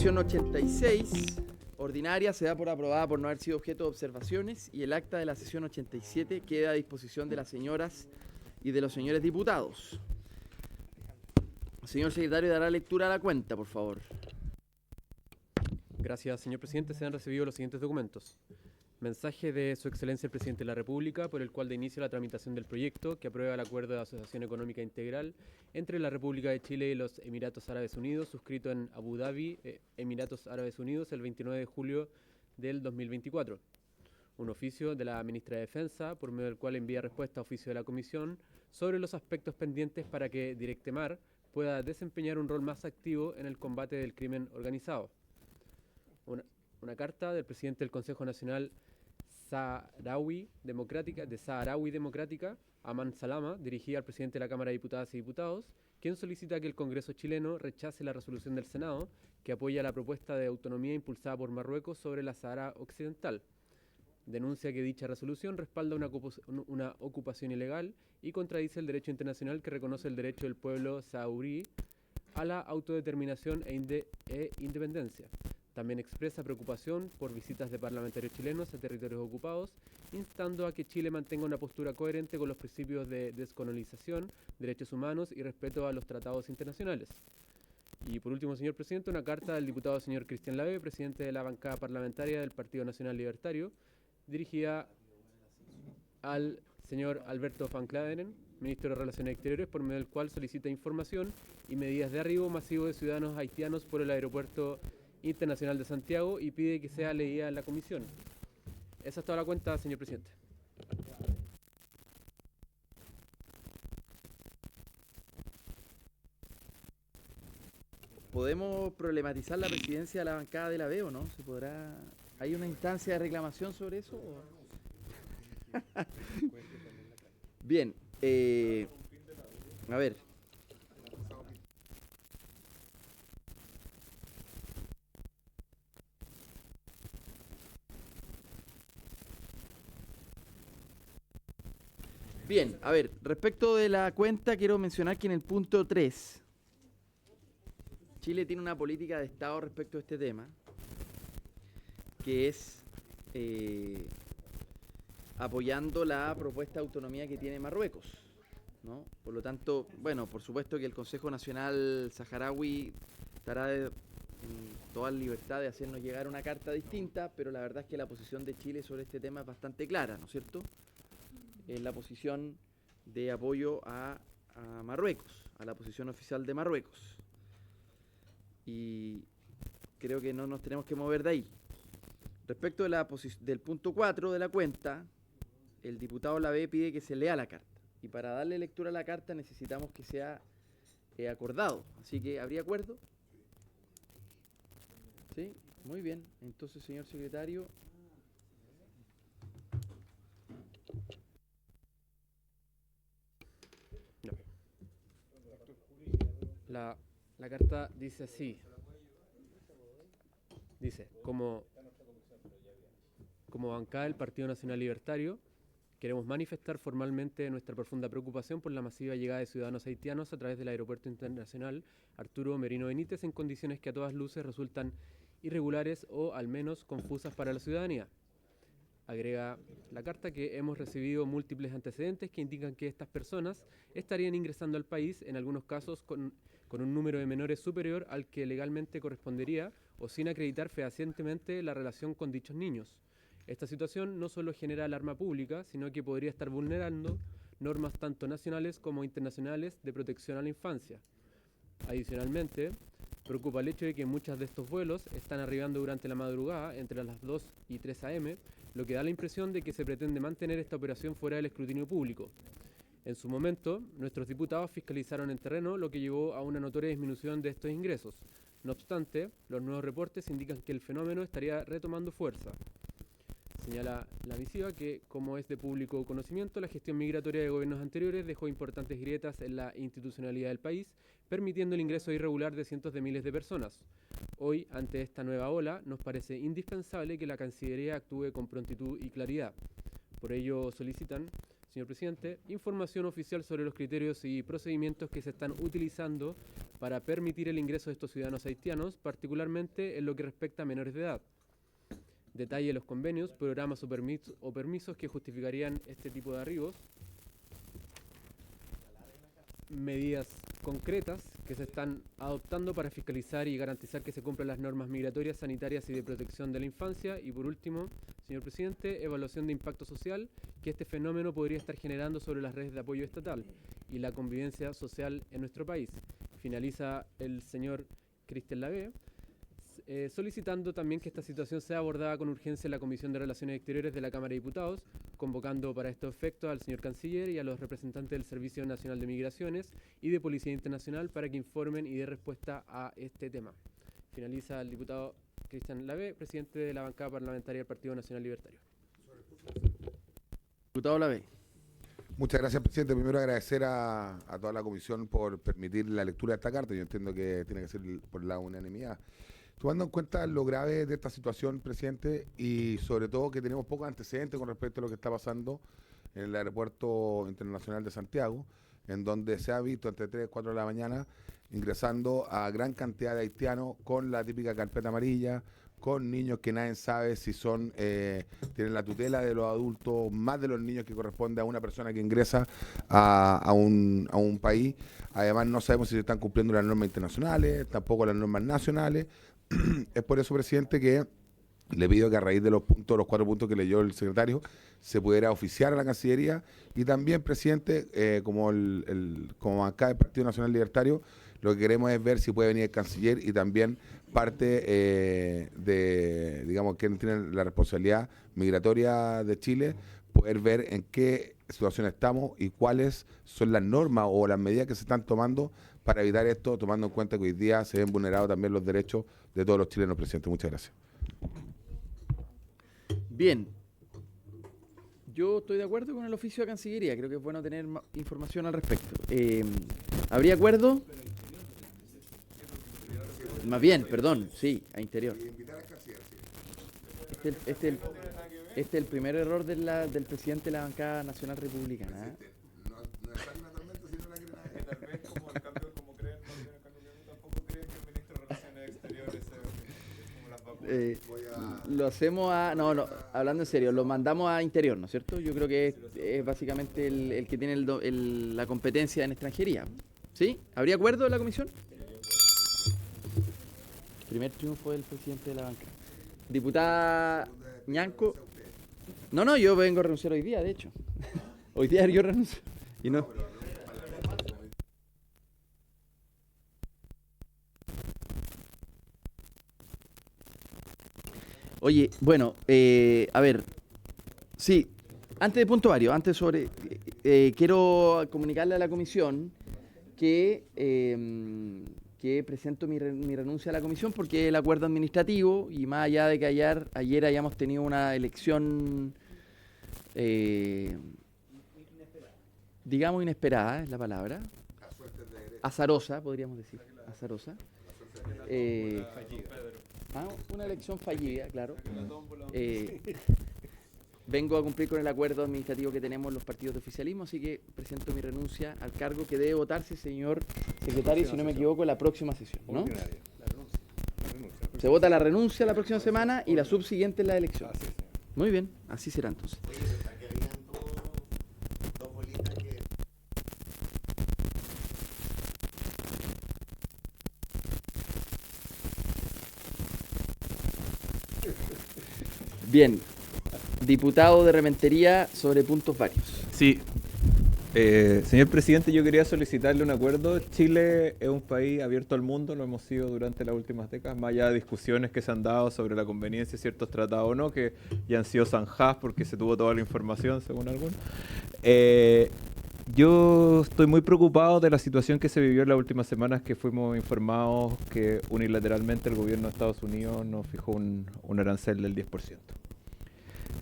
sesión 86, ordinaria, se da por aprobada por no haber sido objeto de observaciones y el acta de la sesión 87 queda a disposición de las señoras y de los señores diputados. Señor secretario, dará lectura a la cuenta, por favor. Gracias, señor presidente. Se han recibido los siguientes documentos. Mensaje de Su Excelencia el Presidente de la República, por el cual da inicio la tramitación del proyecto que aprueba el Acuerdo de Asociación Económica Integral entre la República de Chile y los Emiratos Árabes Unidos, suscrito en Abu Dhabi, Emiratos Árabes Unidos, el 29 de julio del 2024. Un oficio de la Ministra de Defensa, por medio del cual envía respuesta a oficio de la Comisión sobre los aspectos pendientes para que Directemar pueda desempeñar un rol más activo en el combate del crimen organizado. Una carta del presidente del Consejo Nacional Saharaui Democrática, Aman Salama, dirigida al presidente de la Cámara de Diputadas y Diputados, quien solicita que el Congreso chileno rechace la resolución del Senado que apoya la propuesta de autonomía impulsada por Marruecos sobre la Sahara Occidental. Denuncia que dicha resolución respalda una ocupación ilegal y contradice el derecho internacional que reconoce el derecho del pueblo saharaui a la autodeterminación e independencia. También expresa preocupación por visitas de parlamentarios chilenos a territorios ocupados, instando a que Chile mantenga una postura coherente con los principios de descolonización, derechos humanos y respeto a los tratados internacionales. Y por último, señor presidente, una carta del diputado señor Cristian Lave, presidente de la bancada parlamentaria del Partido Nacional Libertario, dirigida al señor Alberto Van Claveren, ministro de Relaciones Exteriores, por medio del cual solicita información y medidas de arribo masivo de ciudadanos haitianos por el aeropuerto Internacional de Santiago y pide que sea leída en la comisión. Esa es toda la cuenta, señor presidente. ¿Podemos problematizar la presidencia de la bancada de la B o no? ¿Se podrá? ¿Hay una instancia de reclamación sobre eso? Bien, a ver. Bien, a ver, respecto de la cuenta, quiero mencionar que en el punto 3, Chile tiene una política de Estado respecto a este tema, que es apoyando la propuesta de autonomía que tiene Marruecos, ¿no? Por lo tanto, bueno, por supuesto que el Consejo Nacional Saharaui estará en toda libertad de hacernos llegar una carta distinta, pero la verdad es que la posición de Chile sobre este tema es bastante clara, ¿no es cierto? Es la posición de apoyo a Marruecos, a la posición oficial de Marruecos. Y creo que no nos tenemos que mover de ahí. Respecto de del punto 4 de la cuenta, el diputado Lave pide que se lea la carta. Y para darle lectura a la carta necesitamos que sea acordado. Así que, ¿habría acuerdo? ¿Sí? Muy bien. Entonces, señor secretario. La carta dice así. Dice, como bancada del Partido Nacional Libertario, queremos manifestar formalmente nuestra profunda preocupación por la masiva llegada de ciudadanos haitianos a través del Aeropuerto Internacional Arturo Merino Benítez en condiciones que a todas luces resultan irregulares o al menos confusas para la ciudadanía. Agrega la carta que hemos recibido múltiples antecedentes que indican que estas personas estarían ingresando al país, en algunos casos con un número de menores superior al que legalmente correspondería o sin acreditar fehacientemente la relación con dichos niños. Esta situación no solo genera alarma pública, sino que podría estar vulnerando normas tanto nacionales como internacionales de protección a la infancia. Adicionalmente, preocupa el hecho de que muchos de estos vuelos están arribando durante la madrugada, entre las 2 y 3 a.m., lo que da la impresión de que se pretende mantener esta operación fuera del escrutinio público. En su momento, nuestros diputados fiscalizaron en terreno, lo que llevó a una notoria disminución de estos ingresos. No obstante, los nuevos reportes indican que el fenómeno estaría retomando fuerza. Señala la misiva que, como es de público conocimiento, la gestión migratoria de gobiernos anteriores dejó importantes grietas en la institucionalidad del país, permitiendo el ingreso irregular de cientos de miles de personas. Hoy, ante esta nueva ola, nos parece indispensable que la Cancillería actúe con prontitud y claridad. Por ello solicitan, señor presidente, información oficial sobre los criterios y procedimientos que se están utilizando para permitir el ingreso de estos ciudadanos haitianos, particularmente en lo que respecta a menores de edad. Detalle los convenios, programas o permisos que justificarían este tipo de arribos. Medidas concretas que se están adoptando para fiscalizar y garantizar que se cumplan las normas migratorias, sanitarias y de protección de la infancia. Y por último, señor presidente, evaluación de impacto social que este fenómeno podría estar generando sobre las redes de apoyo estatal y la convivencia social en nuestro país. Finaliza el señor Cristian Lavé, solicitando también que esta situación sea abordada con urgencia en la Comisión de Relaciones Exteriores de la Cámara de Diputados, convocando para estos efectos al señor Canciller y a los representantes del Servicio Nacional de Migraciones y de Policía Internacional para que informen y den respuesta a este tema. Finaliza el diputado Cristian Lavé, presidente de la bancada parlamentaria del Partido Nacional Libertario. Diputado Lavé. Muchas gracias, presidente. Primero agradecer a toda la comisión por permitir la lectura de esta carta. Yo entiendo que tiene que ser por la unanimidad. Tomando en cuenta lo grave de esta situación, presidente, y sobre todo que tenemos pocos antecedentes con respecto a lo que está pasando en el Aeropuerto Internacional de Santiago, en donde se ha visto entre 3 y 4 de la mañana ingresando a gran cantidad de haitianos con la típica carpeta amarilla, con niños que nadie sabe si son tienen la tutela de los adultos, más de los niños que corresponde a una persona que ingresa a un país. Además, no sabemos si se están cumpliendo las normas internacionales, tampoco las normas nacionales. Es por eso, presidente, que le pido que a raíz de los 4 puntos que leyó el secretario, se pudiera oficiar a la Cancillería y también, presidente, como acá del Partido Nacional Libertario, lo que queremos es ver si puede venir el canciller y también parte de, digamos, quien tiene la responsabilidad migratoria de Chile, poder ver en qué situación estamos y cuáles son las normas o las medidas que se están tomando para evitar esto, tomando en cuenta que hoy día se ven vulnerados también los derechos de todos los chilenos, presidente. Muchas gracias. Bien. Yo estoy de acuerdo con el oficio de Cancillería. Creo que es bueno tener información al respecto. ¿Habría acuerdo? Más bien, perdón, sí, a interior. Este es el primer error del presidente de la bancada nacional republicana. ¿Eh? Lo hacemos hablando en serio, lo mandamos a interior, ¿no es cierto? Yo creo que es básicamente el que tiene la competencia en extranjería. ¿Sí? ¿Habría acuerdo en la comisión? Primer triunfo del presidente de la banca. Diputada Ñanco. No, yo vengo a renunciar hoy día, de hecho. Hoy día yo renuncio. Y no. Oye, bueno, a ver. Sí, antes de puntuario, quiero comunicarle a la comisión que presento mi renuncia a la comisión porque el acuerdo administrativo, y más allá de que ayer hayamos tenido una elección, digamos inesperada, es la palabra, azarosa, podríamos decir, azarosa. Una elección fallida, claro. Vengo a cumplir con el acuerdo administrativo que tenemos los partidos de oficialismo, así que presento mi renuncia al cargo que debe votarse, señor secretario, si no me equivoco, la próxima sesión, ¿no? Se vota la renuncia la próxima semana y la subsiguiente es la elección. Muy bien, así será entonces. Bien. Diputado de Rementería sobre puntos varios. Sí. Señor presidente, yo quería solicitarle un acuerdo. Chile es un país abierto al mundo, lo hemos sido durante las últimas décadas, más allá de discusiones que se han dado sobre la conveniencia de ciertos tratados o no, que ya han sido zanjadas porque se tuvo toda la información, según algunos. Yo estoy muy preocupado de la situación que se vivió en las últimas semanas, que fuimos informados que unilateralmente el gobierno de Estados Unidos nos fijó un arancel del 10%.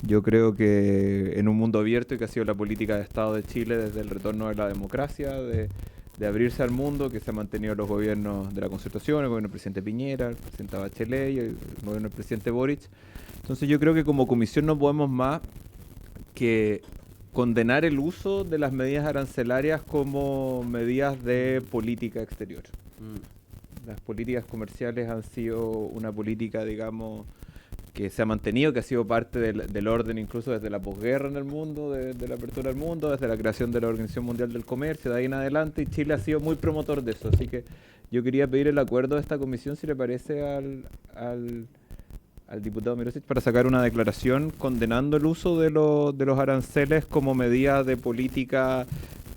Yo creo que en un mundo abierto, y que ha sido la política de Estado de Chile desde el retorno de la democracia, de abrirse al mundo, que se han mantenido los gobiernos de la Concertación, el gobierno del presidente Piñera, el presidente Bachelet y el gobierno del presidente Boric. Entonces yo creo que como comisión no podemos más que condenar el uso de las medidas arancelarias como medidas de política exterior. Las políticas comerciales han sido una política, digamos, que se ha mantenido, que ha sido parte del orden incluso desde la posguerra en el mundo, de la apertura del mundo, desde la creación de la Organización Mundial del Comercio, de ahí en adelante, y Chile ha sido muy promotor de eso. Así que yo quería pedir el acuerdo de esta comisión, si le parece al diputado Mirosich, para sacar una declaración condenando el uso de los aranceles como medida de política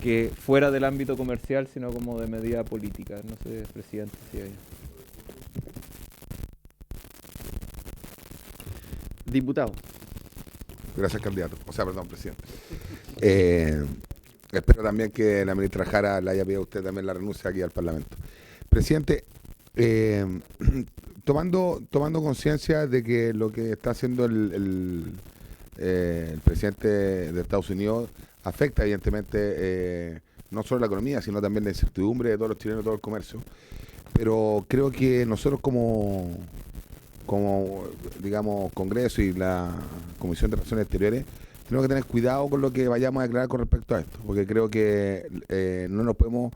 que fuera del ámbito comercial, sino como de medida política. No sé, presidente, si hay... Diputado. Gracias, candidato. O sea, perdón, presidente. Espero también que la ministra Jara le haya pedido a usted también la renuncia aquí al Parlamento. Presidente, tomando conciencia de que lo que está haciendo el presidente de Estados Unidos afecta evidentemente no solo la economía, sino también la incertidumbre de todos los chilenos, de todo el comercio. Pero creo que nosotros como digamos, Congreso y la Comisión de Relaciones Exteriores, tenemos que tener cuidado con lo que vayamos a declarar con respecto a esto, porque creo que no nos podemos,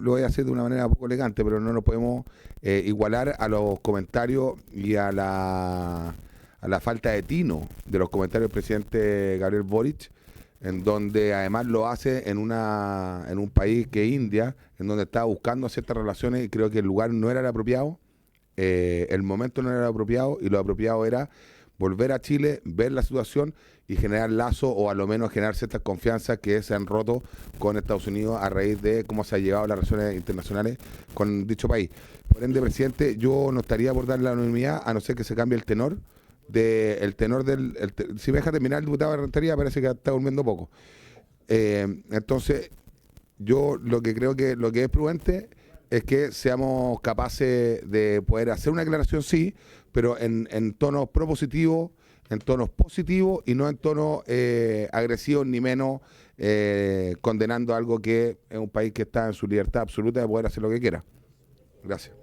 lo voy a hacer de una manera poco elegante, pero no nos podemos igualar a los comentarios y a la falta de tino de los comentarios del presidente Gabriel Boric, en donde además lo hace en un país que es India, en donde está buscando ciertas relaciones, y creo que el lugar no era el apropiado. El momento no era el apropiado, y lo apropiado era volver a Chile, ver la situación y generar lazos, o a lo menos generar ciertas confianzas que se han roto con Estados Unidos a raíz de cómo se han llevado las relaciones internacionales con dicho país. Por ende, presidente, yo no estaría por dar la unanimidad, a no ser que se cambie el tenor. Si me deja terminar, el diputado de Rentería parece que está durmiendo poco. Entonces, yo lo que creo que lo que es prudente es que seamos capaces de poder hacer una declaración, sí, pero en tonos propositivos, en tonos positivos, y no en tonos agresivos, ni menos condenando algo que es un país que está en su libertad absoluta de poder hacer lo que quiera. Gracias.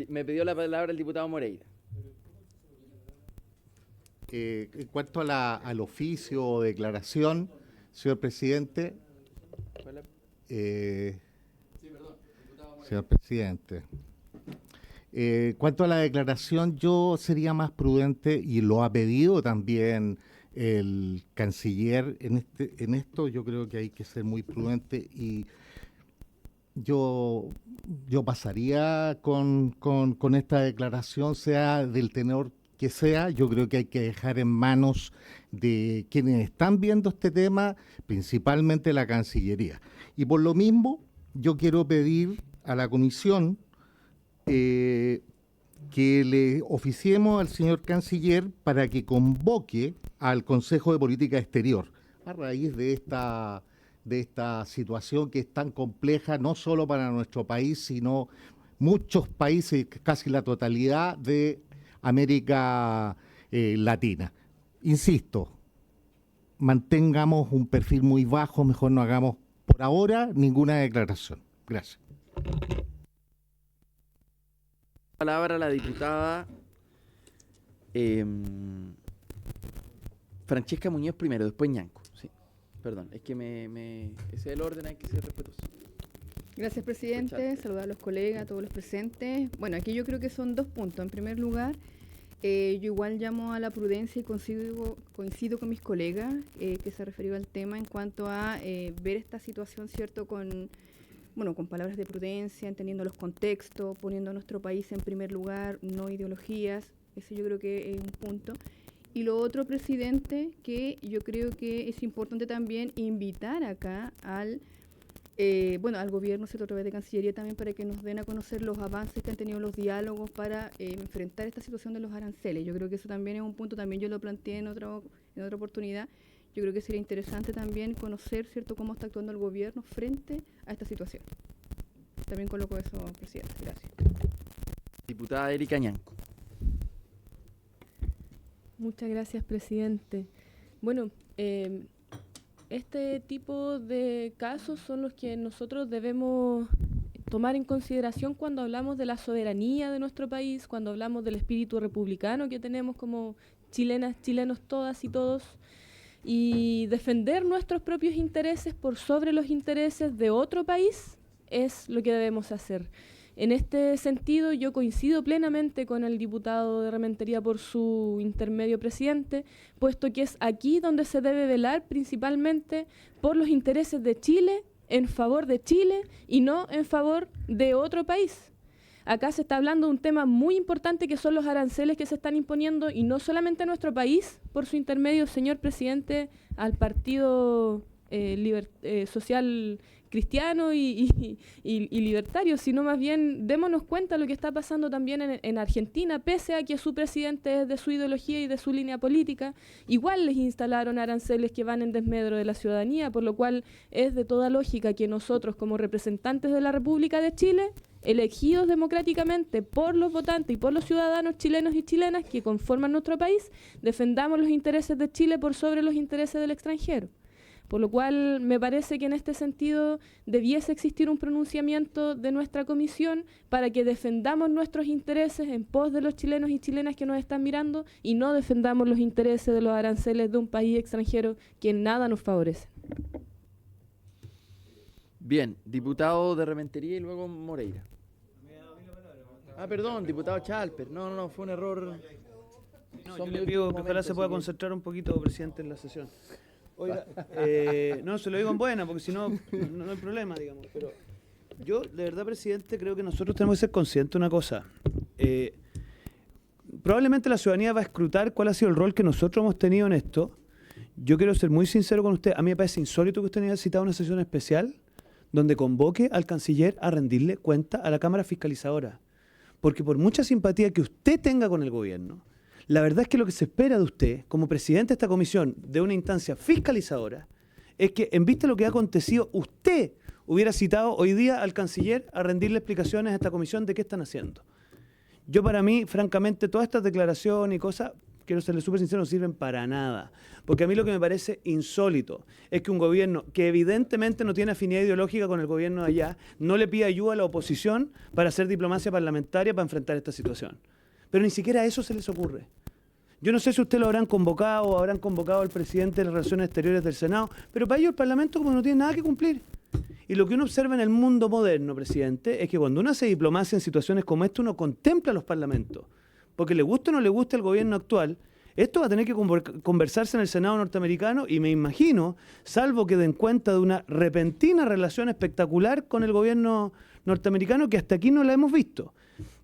Me pidió la palabra el diputado Moreira. En cuanto al oficio o declaración, señor presidente, señor presidente, en cuanto a la declaración, yo sería más prudente, y lo ha pedido también el canciller en esto. Yo creo que hay que ser muy prudente, y yo pasaría con esta declaración, sea del tenor que sea. Yo creo que hay que dejar en manos de quienes están viendo este tema, principalmente la Cancillería. Y por lo mismo, yo quiero pedir a la comisión que le oficiemos al señor canciller para que convoque al Consejo de Política Exterior a raíz de esta situación que es tan compleja, no solo para nuestro país, sino muchos países, casi la totalidad de América Latina. Insisto, mantengamos un perfil muy bajo, mejor no hagamos por ahora ninguna declaración. Gracias. Palabra a la diputada Francesca Muñoz primero, después Ñanco. Sí. Perdón, es que ese es el orden, hay que ser respetuoso. Gracias, presidente. Saludar a los colegas, a todos los presentes. Bueno, aquí yo creo que son dos puntos. En primer lugar, yo igual llamo a la prudencia y coincido con mis colegas que se referió al tema en cuanto a ver esta situación, ¿cierto?, con palabras de prudencia, entendiendo los contextos, poniendo a nuestro país en primer lugar, no ideologías. Ese yo creo que es un punto. Y lo otro, presidente, que yo creo que es importante también invitar acá al gobierno, ¿cierto?, a través de Cancillería también, para que nos den a conocer los avances que han tenido los diálogos para enfrentar esta situación de los aranceles. Yo creo que eso también es un punto, también yo lo planteé en otra oportunidad. Yo creo que sería interesante también conocer, ¿cierto?, cómo está actuando el gobierno frente a esta situación. También coloco eso, presidente. Gracias. Diputada Erika Ñanco. Muchas gracias, presidente. Bueno, este tipo de casos son los que nosotros debemos tomar en consideración cuando hablamos de la soberanía de nuestro país, cuando hablamos del espíritu republicano que tenemos como chilenas, chilenos, todas y todos, y defender nuestros propios intereses por sobre los intereses de otro país es lo que debemos hacer. En este sentido, yo coincido plenamente con el diputado de Rementería por su intermedio presidente, puesto que es aquí donde se debe velar principalmente por los intereses de Chile, en favor de Chile y no en favor de otro país. Acá se está hablando de un tema muy importante que son los aranceles que se están imponiendo y no solamente a nuestro país, por su intermedio, señor presidente, al Partido Social Cristiano y libertario, sino más bien démonos cuenta de lo que está pasando también en Argentina, pese a que su presidente es de su ideología y de su línea política, igual les instalaron aranceles que van en desmedro de la ciudadanía, por lo cual es de toda lógica que nosotros como representantes de la República de Chile, elegidos democráticamente por los votantes y por los ciudadanos chilenos y chilenas que conforman nuestro país, defendamos los intereses de Chile por sobre los intereses del extranjero. Por lo cual me parece que en este sentido debiese existir un pronunciamiento de nuestra comisión para que defendamos nuestros intereses en pos de los chilenos y chilenas que nos están mirando y no defendamos los intereses de los aranceles de un país extranjero que en nada nos favorece. Bien, diputado de Rementería y luego Moreira. Perdón, diputado Chalper. No, fue un error. No, yo le pido que ojalá se pueda concentrar un poquito, presidente, en la sesión. Oiga, no, se lo digo en buena, porque si no, no hay problema, digamos. Pero yo, de verdad, presidente, creo que nosotros tenemos que ser conscientes de una cosa. Probablemente la ciudadanía va a escrutar cuál ha sido el rol que nosotros hemos tenido en esto. Yo quiero ser muy sincero con usted. A mí me parece insólito que usted haya citado una sesión especial donde convoque al canciller a rendirle cuenta a la Cámara Fiscalizadora. Porque por mucha simpatía que usted tenga con el gobierno, la verdad es que lo que se espera de usted, como presidente de esta comisión, de una instancia fiscalizadora, es que en vista de lo que ha acontecido, usted hubiera citado hoy día al canciller a rendirle explicaciones a esta comisión de qué están haciendo. Yo, para mí, francamente, todas estas declaraciones y cosas, quiero serle súper sincero, no sirven para nada. Porque a mí lo que me parece insólito es que un gobierno que evidentemente no tiene afinidad ideológica con el gobierno de allá, no le pida ayuda a la oposición para hacer diplomacia parlamentaria para enfrentar esta situación. Pero ni siquiera eso se les ocurre. Yo no sé si usted lo habrán convocado o habrán convocado al presidente de las Relaciones Exteriores del Senado, pero para ellos el Parlamento como no tiene nada que cumplir. Y lo que uno observa en el mundo moderno, presidente, es que cuando uno hace diplomacia en situaciones como esta, uno contempla a los parlamentos. Porque le guste o no le guste el gobierno actual, esto va a tener que conversarse en el Senado norteamericano y me imagino, salvo que den cuenta de una repentina relación espectacular con el gobierno norteamericano que hasta aquí no la hemos visto.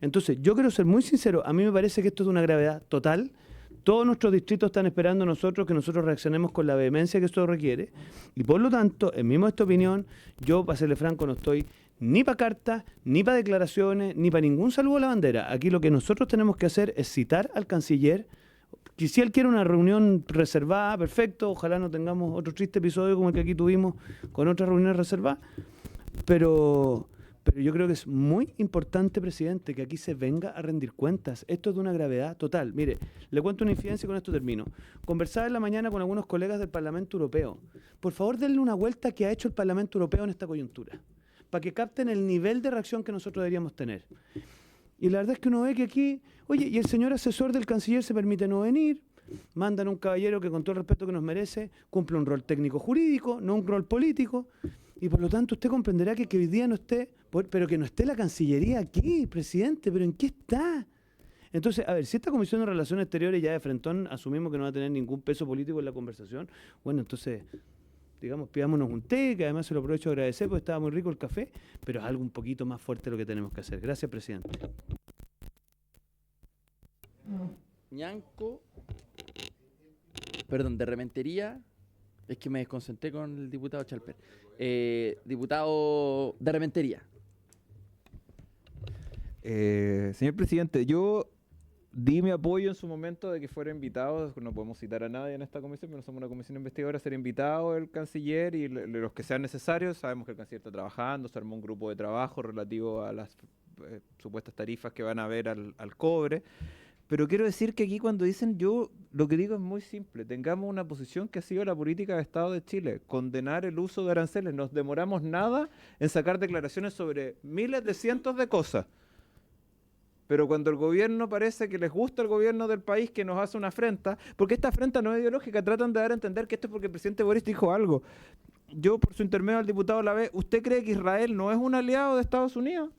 Entonces, yo quiero ser muy sincero, a mí me parece que esto es de una gravedad total. Todos nuestros distritos están esperando que nosotros reaccionemos con la vehemencia que esto requiere. Y por lo tanto, en mismo esta opinión, yo, para serle franco, no estoy ni para cartas, ni para declaraciones, ni para ningún saludo a la bandera. Aquí lo que nosotros tenemos que hacer es citar al canciller. Que si él quiere una reunión reservada, perfecto, ojalá no tengamos otro triste episodio como el que aquí tuvimos con otras reuniones reservadas, pero yo creo que es muy importante, presidente, que aquí se venga a rendir cuentas. Esto es de una gravedad total. Mire, le cuento una infidencia y con esto termino. Conversaba en la mañana con algunos colegas del Parlamento Europeo. Por favor, denle una vuelta que ha hecho el Parlamento Europeo en esta coyuntura, para que capten el nivel de reacción que nosotros deberíamos tener. Y la verdad es que uno ve que aquí, oye, y el señor asesor del canciller se permite no venir, mandan un caballero que con todo el respeto que nos merece, cumple un rol técnico jurídico, no un rol político, y por lo tanto usted comprenderá que hoy día no esté, pero que no esté la Cancillería aquí, presidente, pero ¿en qué está? Entonces, a ver, si esta Comisión de Relaciones Exteriores ya de frentón asumimos que no va a tener ningún peso político en la conversación, bueno, entonces, digamos, pidámonos un té, que además se lo aprovecho de agradecer porque estaba muy rico el café, pero es algo un poquito más fuerte lo que tenemos que hacer. Gracias, presidente. Ñanco, perdón, de Rementería, es que me desconcentré con el diputado Chalper. Diputado de Rementería. Señor presidente, yo di mi apoyo en su momento de que fuera invitado, no podemos citar a nadie en esta comisión, pero no somos una comisión investigadora, ser invitado el canciller y los que sean necesarios. Sabemos que el canciller está trabajando, se armó un grupo de trabajo relativo a las supuestas tarifas que van a haber al cobre. Pero quiero decir que aquí cuando dicen, yo lo que digo es muy simple, tengamos una posición que ha sido la política de Estado de Chile, condenar el uso de aranceles, nos demoramos nada en sacar declaraciones sobre miles de cientos de cosas. Pero cuando el gobierno parece que les gusta el gobierno del país que nos hace una afrenta, porque esta afrenta no es ideológica, tratan de dar a entender que esto es porque el presidente Boris dijo algo. Yo, por su intermedio al diputado Lavé, ¿usted cree que Israel no es un aliado de Estados Unidos?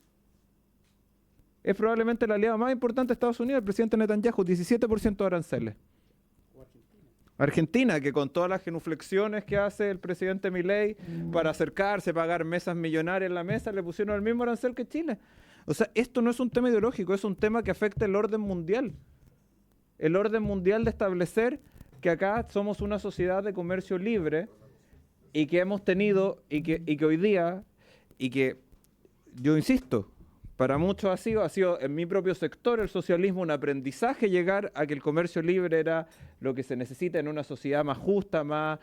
Es probablemente el aliado más importante de Estados Unidos, el presidente Netanyahu, 17% de aranceles. Argentina, que con todas las genuflexiones que hace el presidente Milei para acercarse, pagar mesas millonarias en la mesa, le pusieron el mismo arancel que Chile. O sea, esto no es un tema ideológico, es un tema que afecta el orden mundial. El orden mundial de establecer que acá somos una sociedad de comercio libre y que hemos tenido, y que hoy día, y que, yo insisto, para muchos ha sido en mi propio sector el socialismo un aprendizaje llegar a que el comercio libre era lo que se necesita en una sociedad más justa, más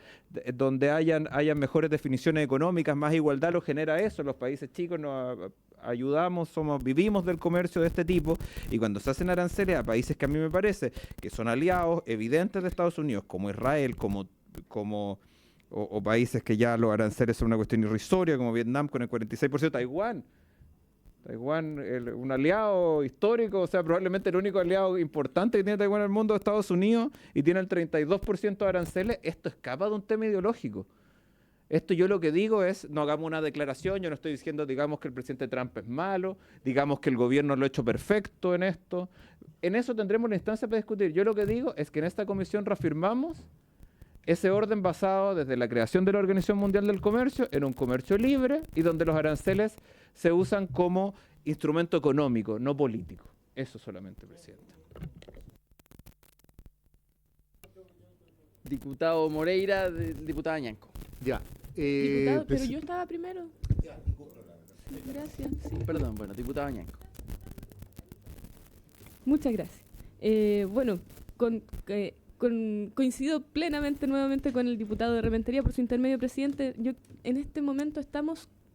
donde hayan mejores definiciones económicas, más igualdad lo genera eso. Los países chicos nos ayudamos, vivimos del comercio de este tipo, y cuando se hacen aranceles a países que a mí me parece que son aliados evidentes de Estados Unidos, como Israel, o países que ya los aranceles son una cuestión irrisoria, como Vietnam con el 46%, Taiwán, un aliado histórico, o sea, probablemente el único aliado importante que tiene Taiwán en el mundo es Estados Unidos, y tiene el 32% de aranceles. Esto escapa de un tema ideológico. Esto yo lo que digo es, no hagamos una declaración, yo no estoy diciendo, digamos, que el presidente Trump es malo, digamos que el gobierno lo ha hecho perfecto en esto. En eso tendremos la instancia para discutir. Yo lo que digo es que en esta comisión reafirmamos ese orden basado desde la creación de la Organización Mundial del Comercio en un comercio libre y donde los aranceles se usan como instrumento económico, no político. Eso solamente, presidente. Diputado Moreira, diputada Ñanco. Ya. Diputado, pero yo estaba primero. Gracias. Sí. Perdón, bueno, diputado Ñanco. Muchas gracias. Bueno, coincido plenamente nuevamente con el diputado de Rementería por su intermedio, presidente. Yo en este momento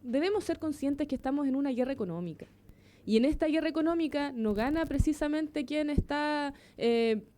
debemos ser conscientes que estamos en una guerra económica. Y en esta guerra económica no gana precisamente quien está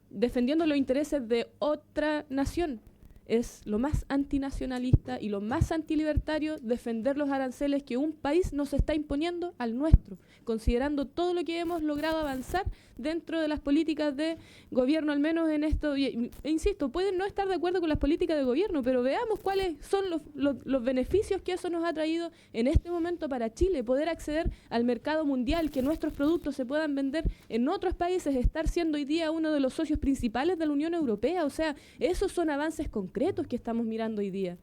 defendiendo los intereses de otra nación. Es lo más antinacionalista y lo más antilibertario defender los aranceles que un país nos está imponiendo al nuestro, considerando todo lo que hemos logrado avanzar dentro de las políticas de gobierno, al menos en esto. E insisto, pueden no estar de acuerdo con las políticas de gobierno, pero veamos cuáles son los beneficios que eso nos ha traído en este momento para Chile, poder acceder al mercado mundial, que nuestros productos se puedan vender en otros países, estar siendo hoy día uno de los socios principales de la Unión Europea. O sea, esos son avances concretos que estamos mirando hoy día.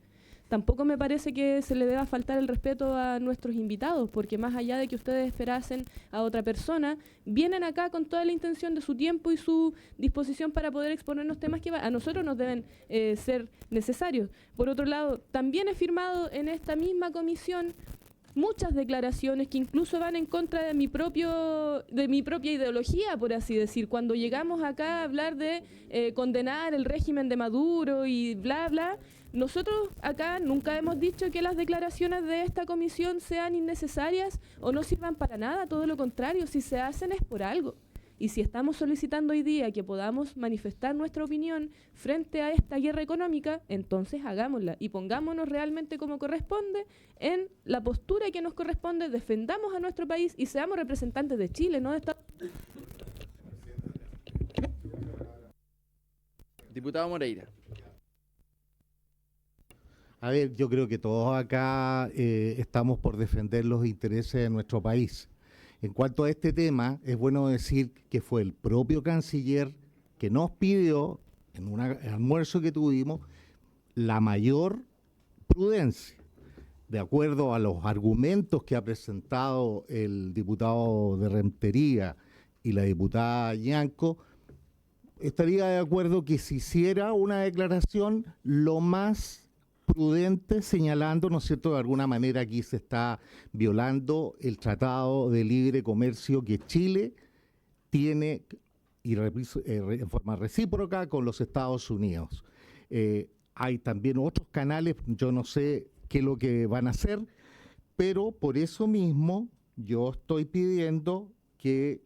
Tampoco me parece que se le deba faltar el respeto a nuestros invitados, porque más allá de que ustedes esperasen a otra persona, vienen acá con toda la intención de su tiempo y su disposición para poder exponernos temas que a nosotros nos deben ser necesarios. Por otro lado, también he firmado en esta misma comisión muchas declaraciones que incluso van en contra de mi propia ideología, por así decir. Cuando llegamos acá a hablar de condenar el régimen de Maduro y bla, bla, nosotros acá nunca hemos dicho que las declaraciones de esta comisión sean innecesarias o no sirvan para nada, todo lo contrario, si se hacen es por algo. Y si estamos solicitando hoy día que podamos manifestar nuestra opinión frente a esta guerra económica, entonces hagámosla y pongámonos realmente como corresponde en la postura que nos corresponde, defendamos a nuestro país y seamos representantes de Chile, no de Estados Unidos. Diputado Moreira. A ver, yo creo que todos acá estamos por defender los intereses de nuestro país. En cuanto a este tema, es bueno decir que fue el propio canciller que nos pidió, en un almuerzo que tuvimos, la mayor prudencia. De acuerdo a los argumentos que ha presentado el diputado de Rentería y la diputada Ñanco, estaría de acuerdo que se hiciera una declaración lo más prudente, señalando, ¿no es cierto?, de alguna manera aquí se está violando el Tratado de Libre Comercio que Chile tiene en forma recíproca con los Estados Unidos. Hay también otros canales, yo no sé qué es lo que van a hacer, pero por eso mismo yo estoy pidiendo que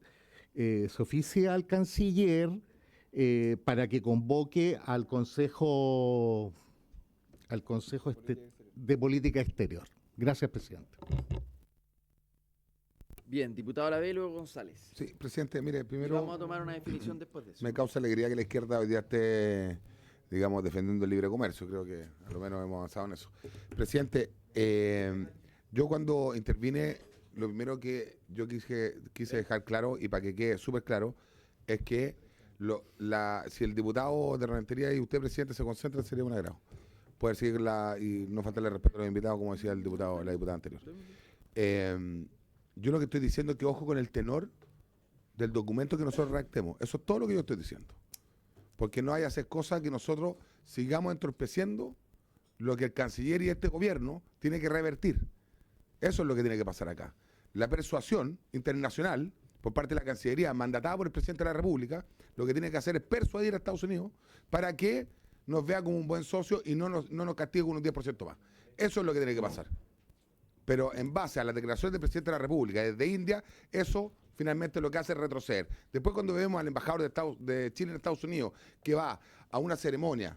se oficie al canciller para que convoque al Consejo de Política Exterior. Gracias, presidente. Bien, diputado Aravés, luego González. Sí, presidente, mire, Y primero vamos a tomar una definición después de eso. me causa alegría que la izquierda hoy día esté, digamos, defendiendo el libre comercio. Creo que a lo menos hemos avanzado en eso. Presidente, yo cuando intervine, lo primero que yo quise dejar claro, y para que quede súper claro, es que si el diputado de Rentería y usted, presidente, se concentran, sería un agrado poder seguirla y no faltarle respeto a los invitados, como decía la diputada anterior. Yo lo que estoy diciendo es que ojo con el tenor del documento que nosotros redactemos. Eso es todo lo que yo estoy diciendo. Porque no hay que hacer cosas que nosotros sigamos entorpeciendo lo que el canciller y este gobierno tiene que revertir. Eso es lo que tiene que pasar acá. La persuasión internacional por parte de la Cancillería, mandatada por el presidente de la República, lo que tiene que hacer es persuadir a Estados Unidos para que nos vea como un buen socio y no nos castigue con un 10% más. Eso es lo que tiene que pasar. Pero en base a la declaración del presidente de la República desde India, eso finalmente lo que hace es retroceder. Después cuando vemos al embajador de Chile en Estados Unidos que va a una ceremonia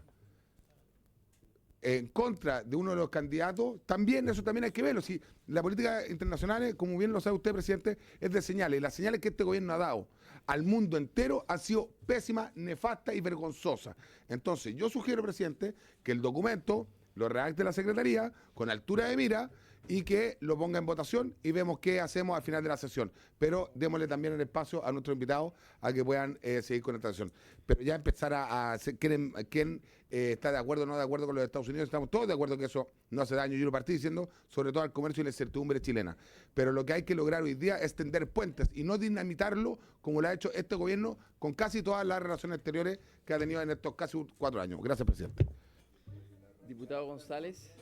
en contra de uno de los candidatos, también eso también hay que verlo. Si la política internacional, como bien lo sabe usted, presidente, es de señales. Y las señales que este gobierno ha dado al mundo entero han sido pésimas, nefastas y vergonzosas. Entonces, yo sugiero, presidente, que el documento lo redacte la Secretaría con altura de mira y que lo ponga en votación y vemos qué hacemos al final de la sesión. Pero démosle también el espacio a nuestros invitados a que puedan seguir con esta sesión. Pero ya empezar a hacer, quién está de acuerdo o no de acuerdo con los Estados Unidos, estamos todos de acuerdo que eso no hace daño. Yo lo partí diciendo, sobre todo al comercio y la incertidumbre chilena. Pero lo que hay que lograr hoy día es tender puentes y no dinamitarlo como lo ha hecho este gobierno con casi todas las relaciones exteriores que ha tenido en estos casi 4 años. Gracias, presidente. Diputado González.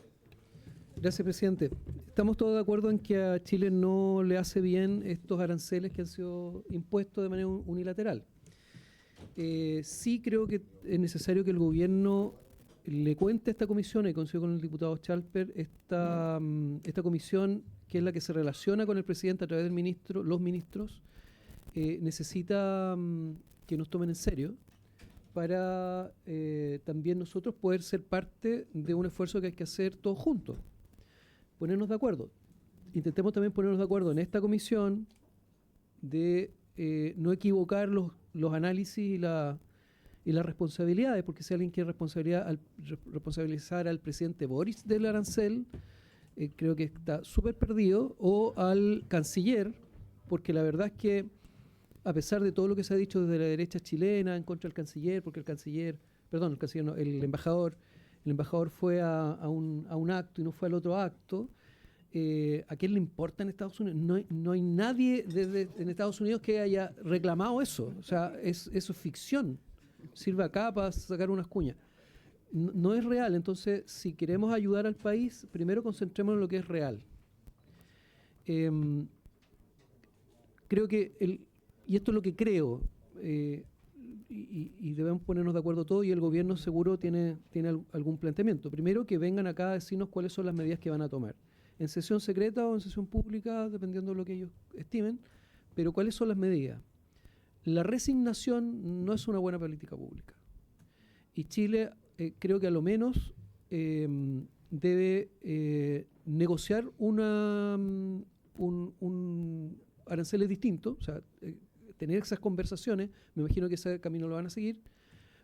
Gracias, presidente. Estamos todos de acuerdo en que a Chile no le hace bien estos aranceles que han sido impuestos de manera unilateral. Sí creo que es necesario que el gobierno le cuente a esta comisión, y coincido con el diputado Schalper, esta comisión, que es la que se relaciona con el presidente a través del ministro, los ministros, necesita que nos tomen en serio para también nosotros poder ser parte de un esfuerzo que hay que hacer todos juntos. Ponernos de acuerdo. Intentemos también ponernos de acuerdo en esta comisión de no equivocar los análisis y las responsabilidades, porque si alguien quiere responsabilizar al presidente Boris del arancel, creo que está súper perdido, o al canciller, porque la verdad es que a pesar de todo lo que se ha dicho desde la derecha chilena en contra del canciller, porque el embajador fue a un acto y no fue al otro acto, ¿a quién le importa en Estados Unidos? No hay nadie en Estados Unidos que haya reclamado eso. O sea, eso es ficción. Sirve acá para sacar unas cuñas. No es real. Entonces, si queremos ayudar al país, primero concentrémonos en lo que es real. Creo que y esto es lo que creo, y debemos ponernos de acuerdo todos, y el gobierno seguro tiene algún planteamiento. Primero, que vengan acá a decirnos cuáles son las medidas que van a tomar, en sesión secreta o en sesión pública, dependiendo de lo que ellos estimen, pero cuáles son las medidas. La resignación no es una buena política pública. Y Chile, creo que a lo menos debe negociar un aranceles distintos, o sea, tener esas conversaciones. Me imagino que ese camino lo van a seguir.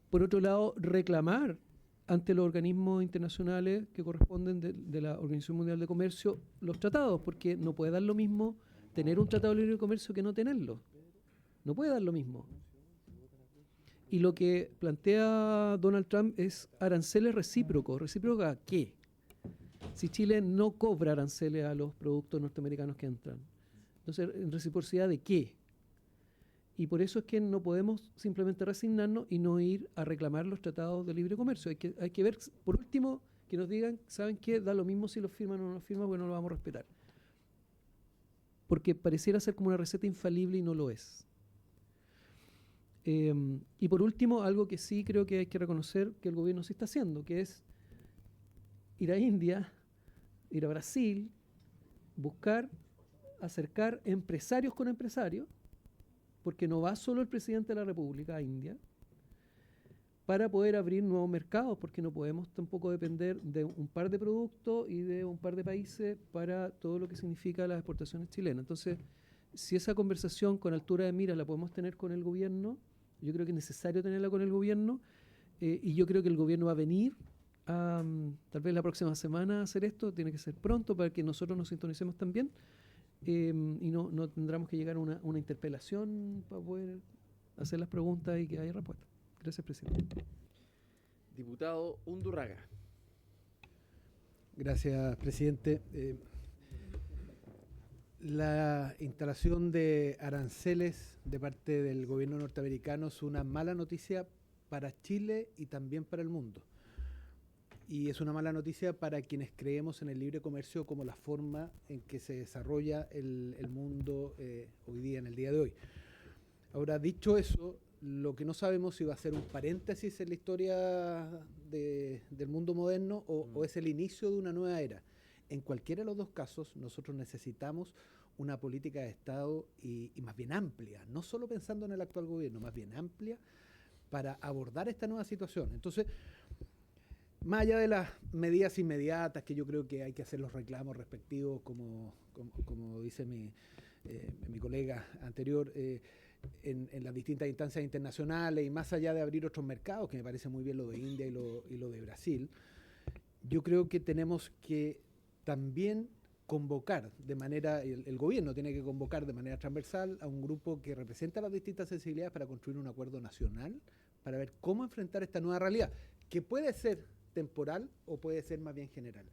Por otro lado, reclamar ante los organismos internacionales que corresponden de la Organización Mundial de Comercio los tratados, porque no puede dar lo mismo tener un tratado de libre comercio que no tenerlo. No puede dar lo mismo. Y lo que plantea Donald Trump es aranceles recíprocos. ¿Recíprocos a qué? Si Chile no cobra aranceles a los productos norteamericanos que entran. Entonces, ¿en reciprocidad de qué? Y por eso es que no podemos simplemente resignarnos y no ir a reclamar los tratados de libre comercio. Hay que ver, por último, que nos digan, ¿saben qué? Da lo mismo si los firman o no los firman, porque no lo vamos a respetar. Porque pareciera ser como una receta infalible y no lo es. Y por último, algo que sí creo que hay que reconocer que el gobierno sí está haciendo, que es ir a India, ir a Brasil, buscar acercar empresarios con empresarios, porque no va solo el presidente de la República a India, para poder abrir nuevos mercados, porque no podemos tampoco depender de un par de productos y de un par de países para todo lo que significa las exportaciones chilenas. Entonces, si esa conversación con altura de miras la podemos tener con el gobierno, yo creo que es necesario tenerla con el gobierno, y yo creo que el gobierno va a venir tal vez la próxima semana a hacer esto, tiene que ser pronto para que nosotros nos sintonicemos también, y no tendremos que llegar a una interpelación para poder hacer las preguntas y que haya respuesta. Gracias, presidente. Diputado Undurraga. Gracias, presidente. La instalación de aranceles de parte del gobierno norteamericano es una mala noticia para Chile y también para el mundo. Y es una mala noticia para quienes creemos en el libre comercio como la forma en que se desarrolla el mundo hoy día, en el día de hoy. Ahora, dicho eso, lo que no sabemos si va a ser un paréntesis en la historia del mundo moderno o es el inicio de una nueva era. En cualquiera de los dos casos, nosotros necesitamos una política de Estado y más bien amplia, no solo pensando en el actual gobierno, más bien amplia para abordar esta nueva situación. Entonces, más allá de las medidas inmediatas, que yo creo que hay que hacer los reclamos respectivos, como dice mi colega anterior, en las distintas instancias internacionales y más allá de abrir otros mercados, que me parece muy bien lo de India y lo de Brasil, yo creo que tenemos que también convocar de manera, el gobierno tiene que convocar de manera transversal a un grupo que representa las distintas sensibilidades para construir un acuerdo nacional, para ver cómo enfrentar esta nueva realidad, que puede ser temporal o puede ser más bien general.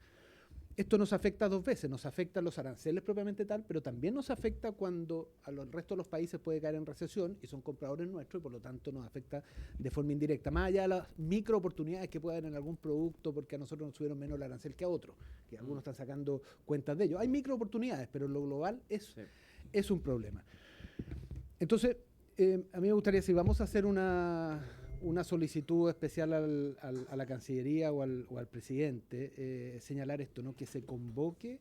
Esto nos afecta dos veces, nos afecta a los aranceles propiamente tal, pero también nos afecta cuando a los restos de los países puede caer en recesión y son compradores nuestros y por lo tanto nos afecta de forma indirecta, más allá de las micro oportunidades que pueda haber en algún producto porque a nosotros nos subieron menos el arancel que a otros, que algunos están sacando cuentas de ello. Hay micro oportunidades, pero en lo global es un problema. Entonces, a mí me gustaría, si vamos a hacer una solicitud especial a la Cancillería o al presidente, señalar esto, ¿no? Que se convoque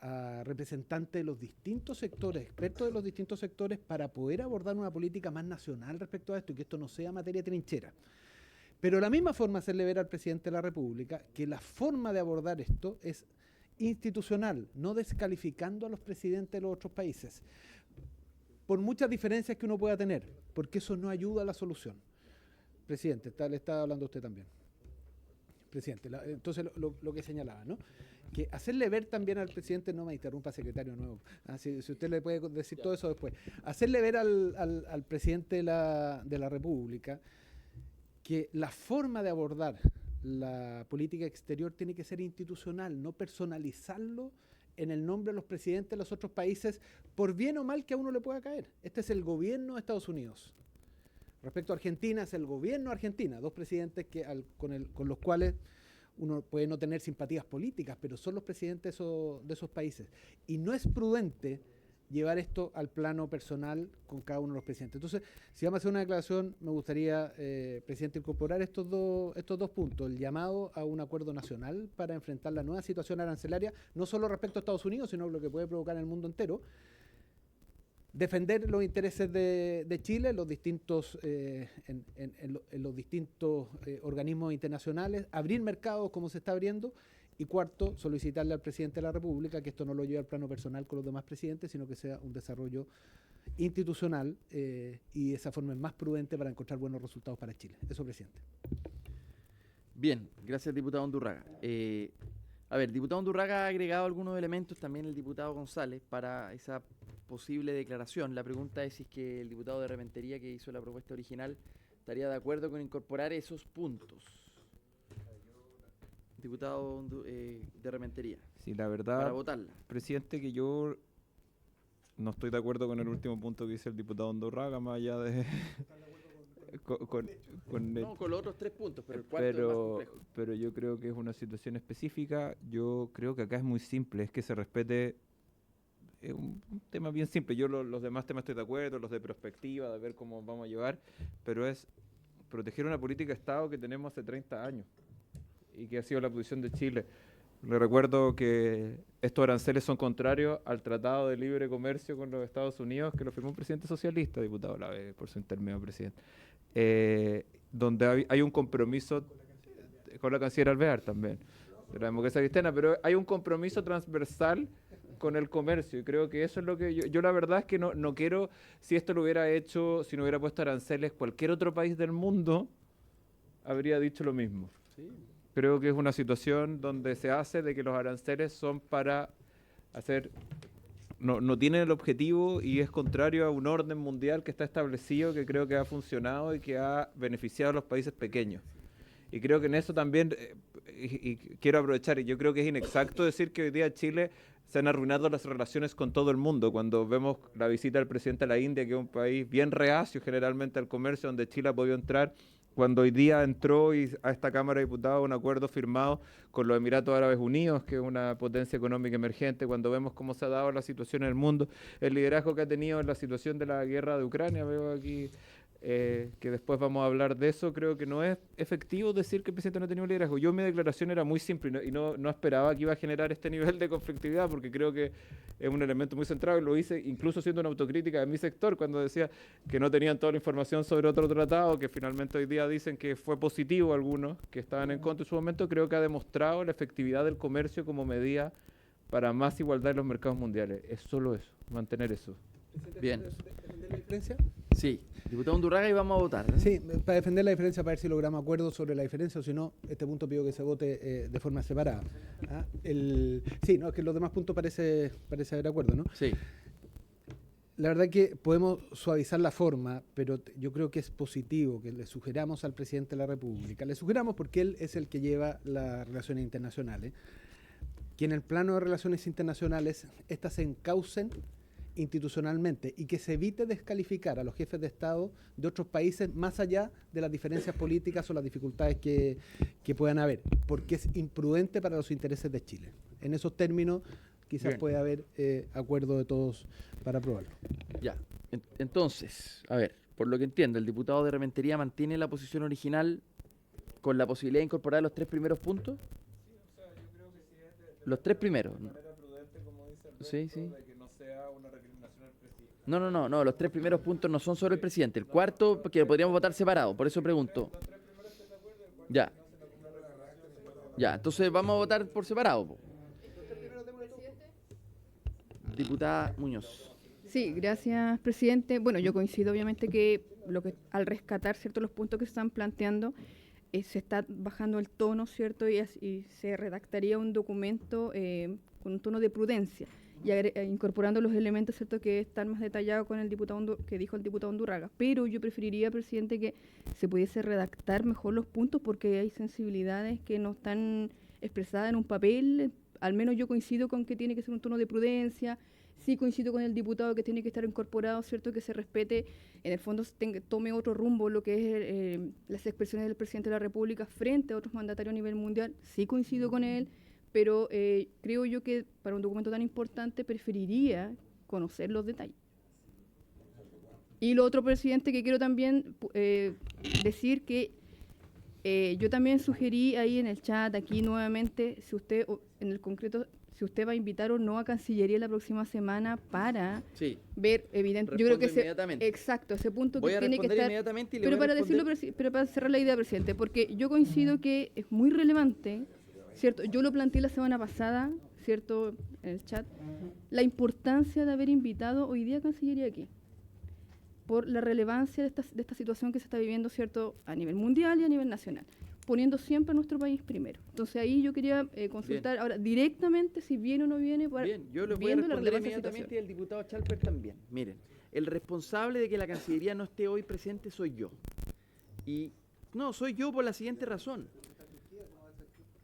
a representantes de los distintos sectores, expertos de los distintos sectores, para poder abordar una política más nacional respecto a esto y que esto no sea materia de trinchera. Pero de la misma forma hacerle ver al presidente de la República que la forma de abordar esto es institucional, no descalificando a los presidentes de los otros países, por muchas diferencias que uno pueda tener, porque eso no ayuda a la solución. Presidente, le está hablando usted también. Presidente, entonces lo que señalaba, ¿no? Que hacerle ver también al presidente, no me interrumpa, secretario nuevo, si usted le puede decir todo eso después, hacerle ver al presidente de la República que la forma de abordar la política exterior tiene que ser institucional, no personalizarlo en el nombre de los presidentes de los otros países, por bien o mal que a uno le pueda caer. Este es el gobierno de Estados Unidos. Respecto a Argentina, es el gobierno de Argentina, dos presidentes con los cuales uno puede no tener simpatías políticas, pero son los presidentes de esos países. Y no es prudente llevar esto al plano personal con cada uno de los presidentes. Entonces, si vamos a hacer una declaración, me gustaría, presidente, incorporar estos dos puntos, el llamado a un acuerdo nacional para enfrentar la nueva situación arancelaria, no solo respecto a Estados Unidos, sino lo que puede provocar en el mundo entero, defender los intereses de Chile en los distintos, en los distintos organismos internacionales, abrir mercados como se está abriendo, y cuarto, solicitarle al presidente de la República que esto no lo lleve al plano personal con los demás presidentes, sino que sea un desarrollo institucional y de esa forma es más prudente para encontrar buenos resultados para Chile. Eso, presidente. Bien, gracias, diputado Undurraga. A ver, diputado Undurraga ha agregado algunos elementos, también el diputado González, para esa posible declaración. La pregunta es si es que el diputado de Rementería, que hizo la propuesta original, estaría de acuerdo con incorporar esos puntos. Diputado de Rementería. Sí, la verdad, para votarla. Presidente, que yo no estoy de acuerdo con el último punto que dice el diputado Undurraga, más allá de... con los otros 3 puntos, pero el cuarto es más complejo. Pero yo creo que es una situación específica. Yo creo que acá es muy simple, es que se respete un tema bien simple. Yo los demás temas estoy de acuerdo, los de perspectiva, de ver cómo vamos a llevar, pero es proteger una política de Estado que tenemos hace 30 años y que ha sido la posición de Chile. Le recuerdo que estos aranceles son contrarios al Tratado de Libre Comercio con los Estados Unidos, que lo firmó un presidente socialista, diputado Lave, por su intermedio, presidente, donde hay un compromiso con la canciller Alvear también, de la democracia cristiana, pero hay un compromiso transversal con el comercio, y creo que eso es lo que yo la verdad es que no quiero, si esto lo hubiera hecho, si no hubiera puesto aranceles, cualquier otro país del mundo habría dicho lo mismo. Creo que es una situación donde se hace de que los aranceles son para hacer, no tienen el objetivo y es contrario a un orden mundial que está establecido, que creo que ha funcionado y que ha beneficiado a los países pequeños. Y creo que en eso también, y quiero aprovechar, y yo creo que es inexacto decir que hoy día Chile se han arruinado las relaciones con todo el mundo. Cuando vemos la visita del presidente a la India, que es un país bien reacio generalmente al comercio, donde Chile ha podido entrar, cuando hoy día entró a esta Cámara de Diputados un acuerdo firmado con los Emiratos Árabes Unidos, que es una potencia económica emergente, cuando vemos cómo se ha dado la situación en el mundo, el liderazgo que ha tenido en la situación de la guerra de Ucrania, veo aquí que después vamos a hablar de eso, creo que no es efectivo decir que el presidente no ha tenido liderazgo. Yo mi declaración era muy simple y no esperaba que iba a generar este nivel de conflictividad, porque creo que es un elemento muy central, y lo hice incluso siendo una autocrítica de mi sector cuando decía que no tenían toda la información sobre otro tratado, que finalmente hoy día dicen que fue positivo algunos que estaban en contra en su momento. Creo que ha demostrado la efectividad del comercio como medida para más igualdad en los mercados mundiales. Es solo eso, mantener eso. Bien. ¿Defender la diferencia? Sí, diputado Undurraga, y vamos a votar, ¿no? Sí, para defender la diferencia, para ver si logramos acuerdo sobre la diferencia, o si no, este punto pido que se vote de forma separada. ¿Ah? Sí, no, es que los demás puntos parece haber acuerdo, ¿no? Sí. La verdad que podemos suavizar la forma, pero yo creo que es positivo que le sugeramos al presidente de la República. Le sugeramos porque él es el que lleva las relaciones internacionales, que en el plano de relaciones internacionales estas se encaucen institucionalmente y que se evite descalificar a los jefes de Estado de otros países más allá de las diferencias políticas o las dificultades que puedan haber, porque es imprudente para los intereses de Chile. En esos términos quizás Bien. puede haber acuerdo de todos para aprobarlo. Ya. Entonces, a ver, por lo que entiendo, el diputado de Rementería mantiene la posición original con la posibilidad de incorporar los 3 primeros puntos. Los 3 primeros. ¿No? Sí, sí. No, los 3 primeros puntos no son sobre el presidente. El cuarto, que podríamos votar separado, por eso pregunto. Ya. Ya, entonces vamos a votar por separado, po. Diputada Muñoz. Sí, gracias, presidente. Bueno, yo coincido obviamente que al rescatar, ¿cierto?, los puntos que se están planteando, se está bajando el tono, ¿cierto?, y se redactaría un documento con un tono de prudencia y incorporando los elementos, ¿cierto?, que están más detallados con el diputado que dijo el diputado Undurraga. Pero yo preferiría, presidente, que se pudiese redactar mejor los puntos, porque hay sensibilidades que no están expresadas en un papel. Al menos yo coincido con que tiene que ser un tono de prudencia. Sí coincido con el diputado que tiene que estar incorporado, ¿cierto?, que se respete, en el fondo tome otro rumbo lo que es las expresiones del presidente de la República frente a otros mandatarios a nivel mundial. Sí coincido con él, pero creo yo que para un documento tan importante preferiría conocer los detalles. Y lo otro, presidente, que quiero también decir que yo también sugerí ahí en el chat, aquí nuevamente, si usted, en el concreto, si usted va a invitar o no a Cancillería la próxima semana para ver, evidente, yo creo que exacto, ese punto Voy que a tiene que estar, inmediatamente y le pero voy a para responder. decirlo, pero para cerrar la idea, presidente, porque yo coincido que es muy relevante, ¿cierto? Yo lo planteé la semana pasada, ¿cierto?, en el chat, la importancia de haber invitado hoy día a Cancillería aquí, por la relevancia de esta situación que se está viviendo, ¿cierto?, a nivel mundial y a nivel nacional, poniendo siempre a nuestro país primero. Entonces ahí yo quería consultar ahora directamente si viene o no viene. Bien, yo les voy a responder inmediatamente y el diputado Chalper también. Miren, el responsable de que la Cancillería no esté hoy presente soy yo. Y no, soy yo por la siguiente razón.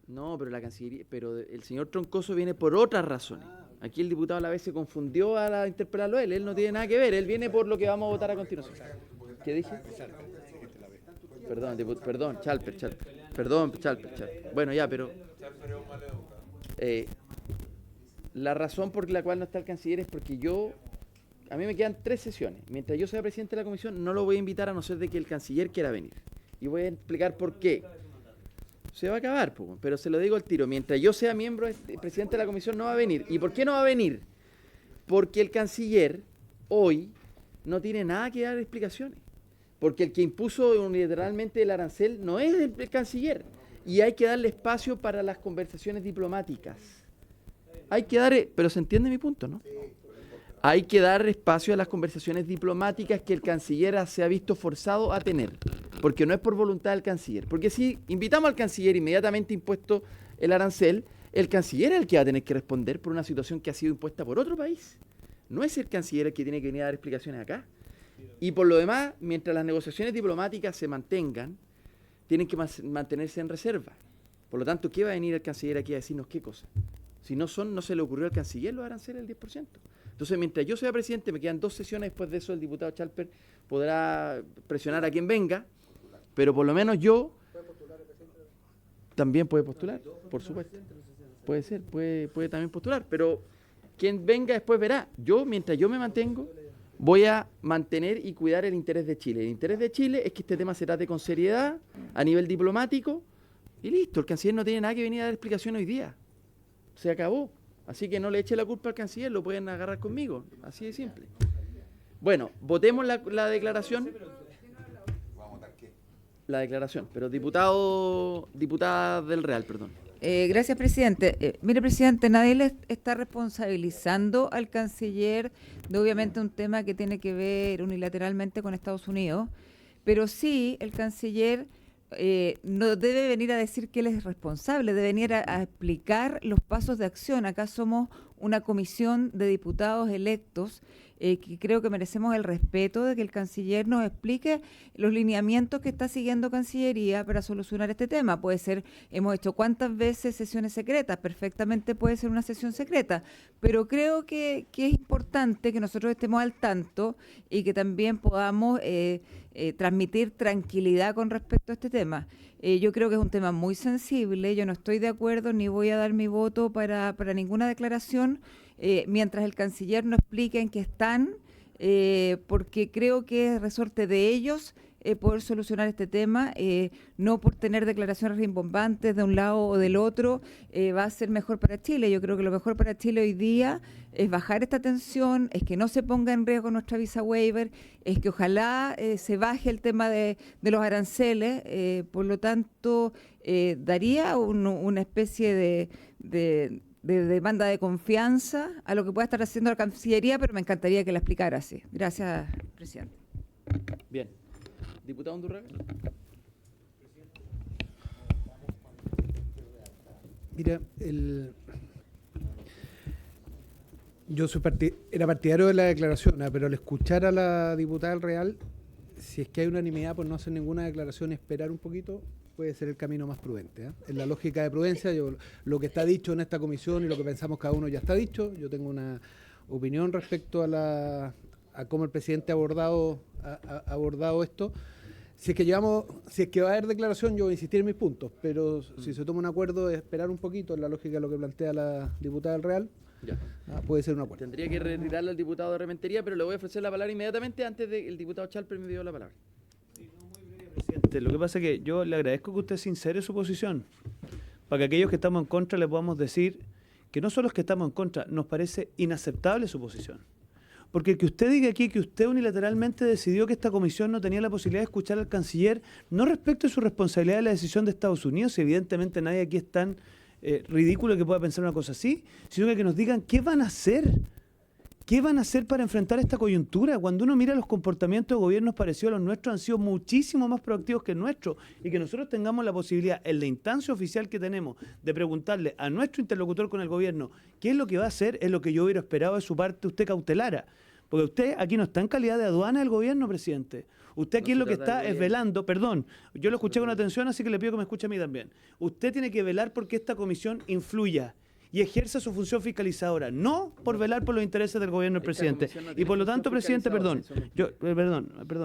No, pero la Cancillería, pero el señor Troncoso viene por otras razones. Aquí el diputado a la vez se confundió a interpelarlo él no tiene nada que ver, él viene por lo que vamos a votar a continuación. ¿Qué dije? Perdón, Chalper. Perdón, Chalper. Bueno, ya, pero la razón por la cual no está el canciller es porque a mí me quedan 3 sesiones. Mientras yo sea presidente de la comisión, no lo voy a invitar a no ser de que el canciller quiera venir. Y voy a explicar por qué. Se va a acabar, pero se lo digo al tiro. Mientras yo sea miembro, presidente de la comisión, no va a venir. ¿Y por qué no va a venir? Porque el canciller hoy no tiene nada que dar explicaciones. Porque el que impuso unilateralmente el arancel no es el canciller. Y hay que darle espacio para las conversaciones diplomáticas. Hay que dar, pero se entiende mi punto, ¿no? Hay que dar espacio a las conversaciones diplomáticas que el canciller se ha visto forzado a tener, porque no es por voluntad del canciller. Porque si invitamos al canciller inmediatamente impuesto el arancel, el canciller es el que va a tener que responder por una situación que ha sido impuesta por otro país. No es el canciller el que tiene que venir a dar explicaciones acá. Y por lo demás, mientras las negociaciones diplomáticas se mantengan, tienen que mantenerse en reserva. Por lo tanto, ¿qué va a venir el canciller aquí a decirnos qué cosa? Si no se le ocurrió al canciller los aranceles del 10%. Entonces, mientras yo sea presidente, me quedan 2 sesiones, después de eso el diputado Chalper podrá presionar a quien venga, pero por lo menos yo también puede postular, por supuesto. Puede ser, puede también postular, pero quien venga después verá. Yo, mientras yo me mantengo, voy a mantener y cuidar el interés de Chile. El interés de Chile es que este tema se trate con seriedad, a nivel diplomático, y listo. El canciller no tiene nada que venir a dar explicación hoy día. Se acabó. Así que no le eche la culpa al canciller, lo pueden agarrar conmigo. Así de simple. Bueno, votemos la declaración. La declaración, pero diputada del Real, perdón. Gracias, presidente. Mire, presidente, nadie le está responsabilizando al canciller de obviamente un tema que tiene que ver unilateralmente con Estados Unidos, pero sí el canciller no debe venir a decir que él es responsable, debe venir a explicar los pasos de acción. Acá somos una comisión de diputados electos que creo que merecemos el respeto de que el canciller nos explique los lineamientos que está siguiendo Cancillería para solucionar este tema. Puede ser, hemos hecho cuántas veces sesiones secretas, perfectamente puede ser una sesión secreta, pero creo que es importante que nosotros estemos al tanto y que también podamos transmitir tranquilidad con respecto a este tema. Yo creo que es un tema muy sensible, yo no estoy de acuerdo ni voy a dar mi voto para ninguna declaración mientras el canciller no explique en qué están, porque creo que es resorte de ellos poder solucionar este tema, no por tener declaraciones rimbombantes de un lado o del otro, va a ser mejor para Chile. Yo creo que lo mejor para Chile hoy día es bajar esta tensión, es que no se ponga en riesgo nuestra visa waiver, es que ojalá se baje el tema de los aranceles, por lo tanto daría una especie de demanda de confianza a lo que pueda estar haciendo la Cancillería, pero me encantaría que la explicara así. Gracias, presidente. Bien. Diputado Undurraga. Mira, yo era partidario de la declaración, pero al escuchar a la diputada del Real, si es que hay unanimidad por no hacer ninguna declaración y esperar un poquito, puede ser el camino más prudente. En la lógica de prudencia, lo que está dicho en esta comisión y lo que pensamos cada uno ya está dicho. Yo tengo una opinión respecto a cómo el presidente ha abordado esto. Si es que va a haber declaración, yo voy a insistir en mis puntos, pero si se toma un acuerdo de esperar un poquito, en la lógica de lo que plantea la diputada del Real, ya. Puede ser un acuerdo. Tendría que retirarle al diputado de Rementería, pero le voy a ofrecer la palabra inmediatamente antes de que el diputado Chalper me dio la palabra. Presidente, lo que pasa es que yo le agradezco que usted sincere su posición, para que aquellos que estamos en contra le podamos decir que no solo es que estamos en contra, nos parece inaceptable su posición. Porque que usted diga aquí que usted unilateralmente decidió que esta comisión no tenía la posibilidad de escuchar al canciller, no respecto a su responsabilidad de la decisión de Estados Unidos, evidentemente nadie aquí es tan ridículo que pueda pensar una cosa así, sino que nos digan qué van a hacer. ¿Qué van a hacer para enfrentar esta coyuntura? Cuando uno mira los comportamientos de gobiernos parecidos a los nuestros, han sido muchísimo más proactivos que el nuestro, y que nosotros tengamos la posibilidad, en la instancia oficial que tenemos, de preguntarle a nuestro interlocutor con el gobierno qué es lo que va a hacer, es lo que yo hubiera esperado de su parte usted cautelara. Porque usted aquí no está en calidad de aduana del gobierno, presidente. Usted aquí lo que está es velando, perdón, yo lo escuché con atención, así que le pido que me escuche a mí también. Usted tiene que velar porque esta comisión influya y ejerza su función fiscalizadora, no por velar por los intereses del gobierno del presidente. Y por lo tanto, presidente, perdón,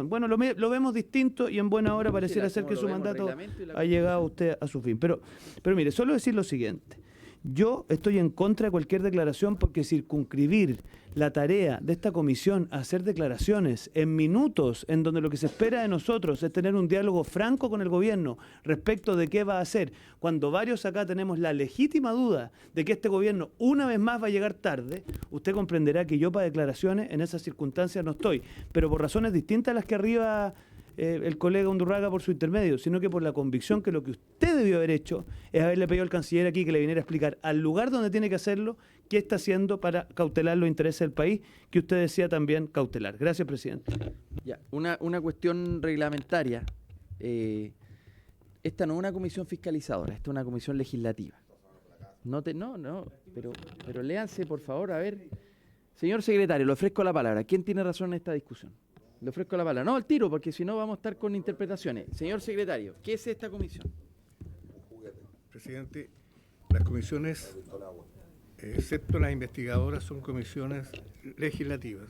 bueno, lo vemos distinto y en buena hora pareciera ser que su mandato ha llegado usted a su fin. Pero mire, solo decir lo siguiente. Yo estoy en contra de cualquier declaración porque circunscribir la tarea de esta comisión a hacer declaraciones en minutos en donde lo que se espera de nosotros es tener un diálogo franco con el gobierno respecto de qué va a hacer, cuando varios acá tenemos la legítima duda de que este gobierno una vez más va a llegar tarde, usted comprenderá que yo para declaraciones en esas circunstancias no estoy, pero por razones distintas a las que arriba el colega Undurraga por su intermedio, sino que por la convicción que lo que usted debió haber hecho es haberle pedido al canciller aquí que le viniera a explicar al lugar donde tiene que hacerlo qué está haciendo para cautelar los intereses del país, que usted decía también cautelar. Gracias, presidente. Ya, una cuestión reglamentaria. Esta no es una comisión fiscalizadora, esta es una comisión legislativa. Pero léanse, por favor, a ver. Señor secretario, le ofrezco la palabra. ¿Quién tiene razón en esta discusión? Le ofrezco la palabra. No, al tiro, porque si no vamos a estar con interpretaciones. Señor secretario, ¿qué es esta comisión? Presidente, las comisiones, excepto las investigadoras, son comisiones legislativas.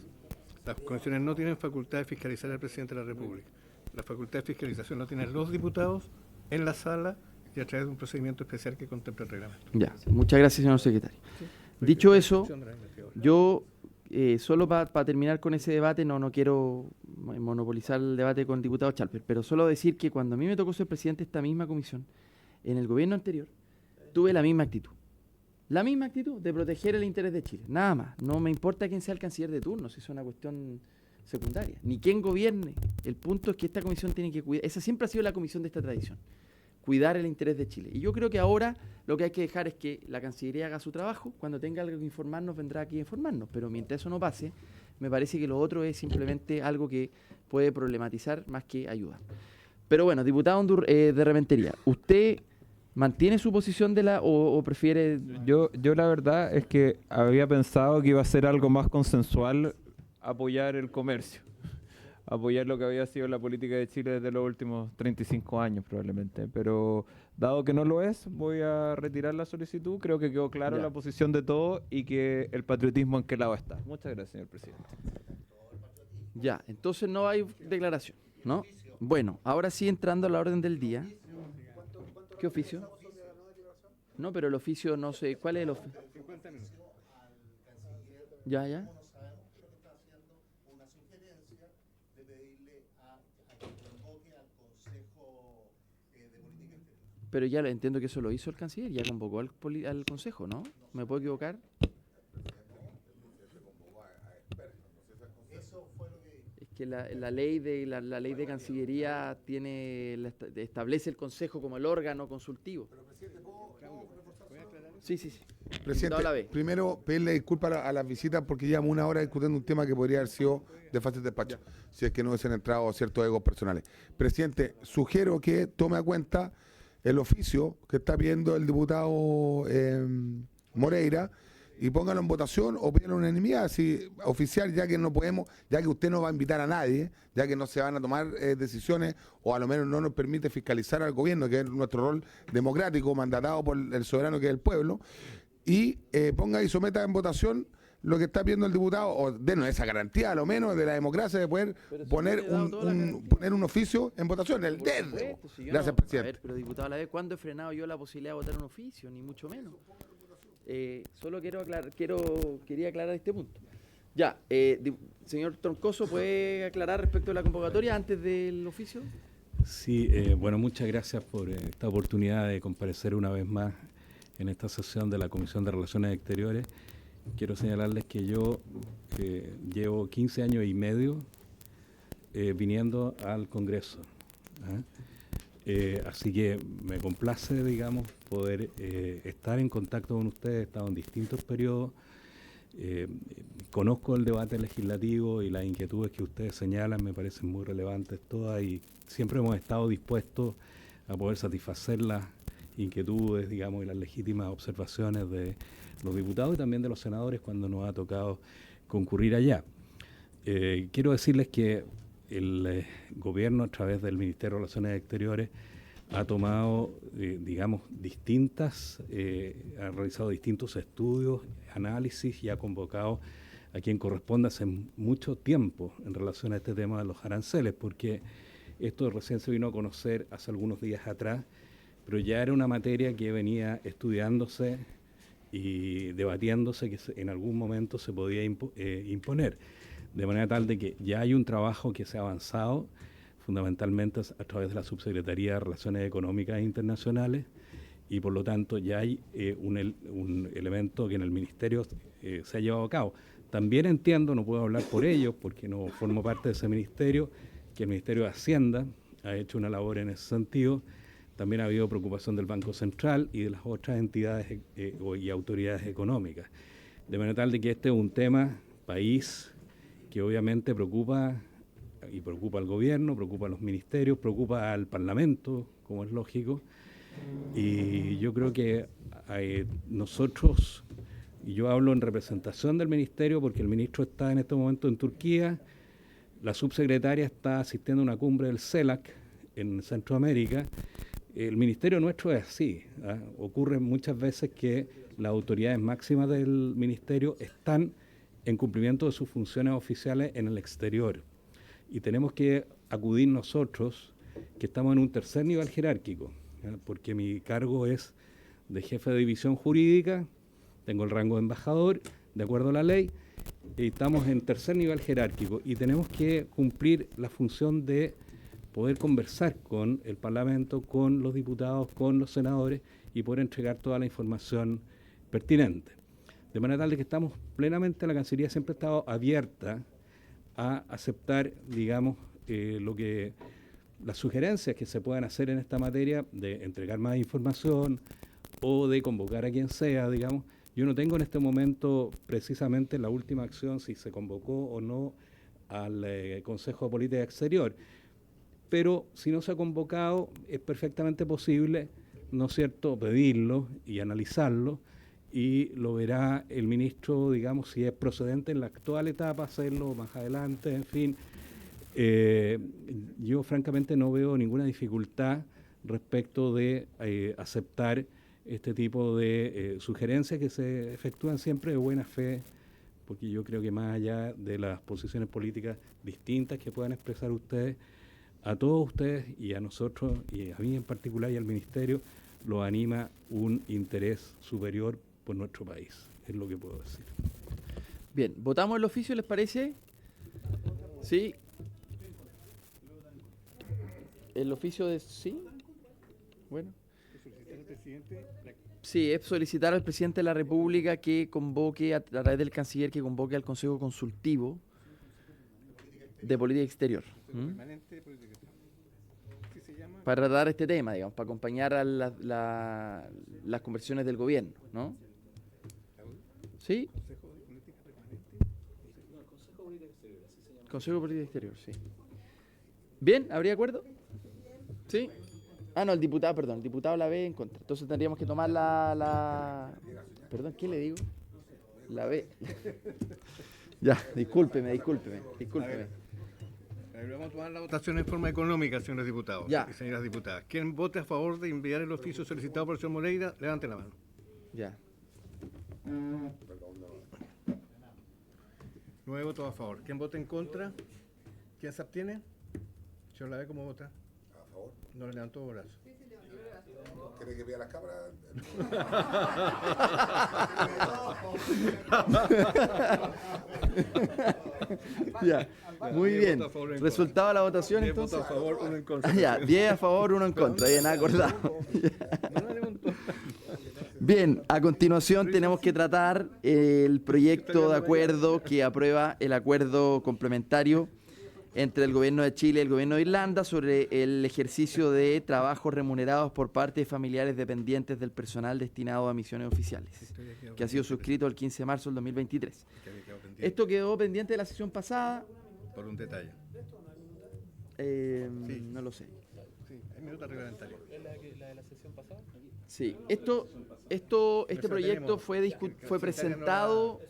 Las comisiones no tienen facultad de fiscalizar al presidente de la República. La facultad de fiscalización la tienen los diputados en la sala y a través de un procedimiento especial que contempla el reglamento. Ya, muchas gracias, señor secretario. Dicho eso, yo solo para terminar con ese debate, no quiero monopolizar el debate con el diputado Chalper, pero solo decir que cuando a mí me tocó ser presidente de esta misma comisión, en el gobierno anterior, tuve la misma actitud. La misma actitud de proteger el interés de Chile, nada más. No me importa quién sea el canciller de turno, si es una cuestión secundaria, ni quién gobierne. El punto es que esta comisión tiene que cuidar, esa siempre ha sido la comisión de esta tradición, cuidar el interés de Chile. Y yo creo que ahora lo que hay que dejar es que la Cancillería haga su trabajo, cuando tenga algo que informarnos vendrá aquí a informarnos, pero mientras eso no pase, me parece que lo otro es simplemente algo que puede problematizar más que ayudar. Pero bueno, diputado de Rementería, ¿usted mantiene su posición o prefiere...? Yo la verdad es que había pensado que iba a ser algo más consensual apoyar el comercio, apoyar lo que había sido la política de Chile desde los últimos 35 años probablemente, pero dado que no lo es, voy a retirar la solicitud. Creo que quedó claro la posición de todos y que el patriotismo en qué lado está. Muchas gracias, señor presidente. Ya, entonces no hay declaración, ¿no? Bueno, ahora sí, entrando a la orden del día. ¿Qué oficio? No, pero el oficio no sé. ¿Cuál es el oficio? Ya. Pero ya entiendo que eso lo hizo el canciller, ya convocó al consejo, ¿no? ¿Me puedo equivocar? Es que la ley de Cancillería establece el consejo como el órgano consultivo. Sí. Presidente, primero pedirle disculpas a las visitas porque llevamos una hora discutiendo un tema que podría haber sido de fácil despacho, si es que no hubiesen entrado ciertos egos personales. Presidente, sugiero que tome a cuenta el oficio que está pidiendo el diputado Moreira y póngalo en votación o pídalo en unanimidad, así oficial, ya que no podemos, ya que usted no va a invitar a nadie, ya que no se van a tomar decisiones o a lo menos no nos permite fiscalizar al gobierno, que es nuestro rol democrático mandatado por el soberano que es el pueblo, y ponga y someta en votación lo que está pidiendo el diputado, o denos esa garantía a lo menos de la democracia de poder poner un oficio en votación, el DED. Gracias, presidente. A ver, pero diputado, a la vez, ¿cuándo he frenado yo la posibilidad de votar un oficio? Ni mucho menos. Solo quería aclarar este punto. Ya, señor Troncoso, ¿puede aclarar respecto a la convocatoria antes del oficio? Sí, bueno, muchas gracias por esta oportunidad de comparecer una vez más en esta sesión de la Comisión de Relaciones Exteriores. Quiero señalarles que yo llevo 15 años y medio viniendo al Congreso. Así que me complace, digamos, poder estar en contacto con ustedes. He estado en distintos periodos. Conozco el debate legislativo y las inquietudes que ustedes señalan, me parecen muy relevantes todas y siempre hemos estado dispuestos a poder satisfacer las inquietudes, digamos, y las legítimas observaciones de los diputados y también de los senadores cuando nos ha tocado concurrir allá. Quiero decirles que el gobierno a través del Ministerio de Relaciones Exteriores ha tomado, digamos, ha realizado distintos estudios, análisis y ha convocado a quien corresponde hace mucho tiempo en relación a este tema de los aranceles, porque esto recién se vino a conocer hace algunos días atrás, pero ya era una materia que venía estudiándose y debatiéndose que en algún momento se podía imponer, de manera tal de que ya hay un trabajo que se ha avanzado fundamentalmente a través de la Subsecretaría de Relaciones Económicas e Internacionales y por lo tanto ya hay un elemento que en el Ministerio se ha llevado a cabo. También entiendo, no puedo hablar por ellos porque no formo parte de ese ministerio, que el Ministerio de Hacienda ha hecho una labor en ese sentido. También ha habido preocupación del Banco Central y de las otras entidades y autoridades económicas. De manera tal de que este es un tema país que obviamente preocupa al gobierno, preocupa a los ministerios, preocupa al Parlamento, como es lógico. Y yo creo que nosotros, y yo hablo en representación del ministerio porque el ministro está en este momento en Turquía, la subsecretaria está asistiendo a una cumbre del CELAC en Centroamérica. El ministerio nuestro es así. Ocurre muchas veces que las autoridades máximas del ministerio están en cumplimiento de sus funciones oficiales en el exterior. Y tenemos que acudir nosotros, que estamos en un tercer nivel jerárquico, porque mi cargo es de jefe de división jurídica, tengo el rango de embajador, de acuerdo a la ley, y estamos en tercer nivel jerárquico y tenemos que cumplir la función de poder conversar con el Parlamento, con los diputados, con los senadores y poder entregar toda la información pertinente. De manera tal de que estamos plenamente, la Cancillería siempre ha estado abierta a aceptar, digamos, las sugerencias que se puedan hacer en esta materia de entregar más información o de convocar a quien sea, digamos. Yo no tengo en este momento precisamente la última acción, si se convocó o no al Consejo de Política Exterior, pero si no se ha convocado es perfectamente posible, ¿no es cierto?, pedirlo y analizarlo, y lo verá el ministro, digamos, si es procedente en la actual etapa, hacerlo más adelante, en fin. Yo francamente no veo ninguna dificultad respecto de aceptar este tipo de sugerencias que se efectúan siempre de buena fe, porque yo creo que más allá de las posiciones políticas distintas que puedan expresar ustedes, a todos ustedes y a nosotros, y a mí en particular y al Ministerio, lo anima un interés superior por nuestro país, es lo que puedo decir. Bien, ¿votamos el oficio, les parece? Sí. ¿El oficio de sí? Bueno. Sí, es solicitar al presidente de la República que convoque, a través del canciller, que convoque al Consejo Consultivo de Política Exterior. Para tratar este tema, digamos, para acompañar a las conversaciones del gobierno, ¿no? ¿Sí? Consejo de Política Exterior, sí. Bien, ¿habría acuerdo? ¿Sí? Ah, no, el diputado la ve en contra. Entonces tendríamos que tomar Perdón, ¿qué le digo? La B. Ya, discúlpeme. Vamos a tomar la votación en forma económica, señores diputados y señoras diputadas. ¿Quién vote a favor de enviar el oficio solicitado por el señor Moreira? Levante la mano. Ya. 9 votos a favor. ¿Quién vota en contra? ¿Quién se abstiene? Señor Lavé, ¿cómo vota? A favor. No le levantó brazo. ¿Quiere que vea las cámaras? Ya, muy bien. Resultado de la votación, 10 entonces. votos a favor, 1 en contra. Ya, 10 a favor, 1 en contra. Bien, acordado. Bien, a continuación tenemos que tratar el proyecto de acuerdo que aprueba el acuerdo complementario entre el Gobierno de Chile y el Gobierno de Irlanda sobre el ejercicio de trabajos remunerados por parte de familiares dependientes del personal destinado a misiones oficiales, que ha sido suscrito el 15 de marzo del 2023. Esto quedó pendiente de la sesión pasada. Por un detalle. Sí. No lo sé. Sí, hay minuto reglamentario. ¿La de la sesión pasada? Sí, este proyecto fue presentado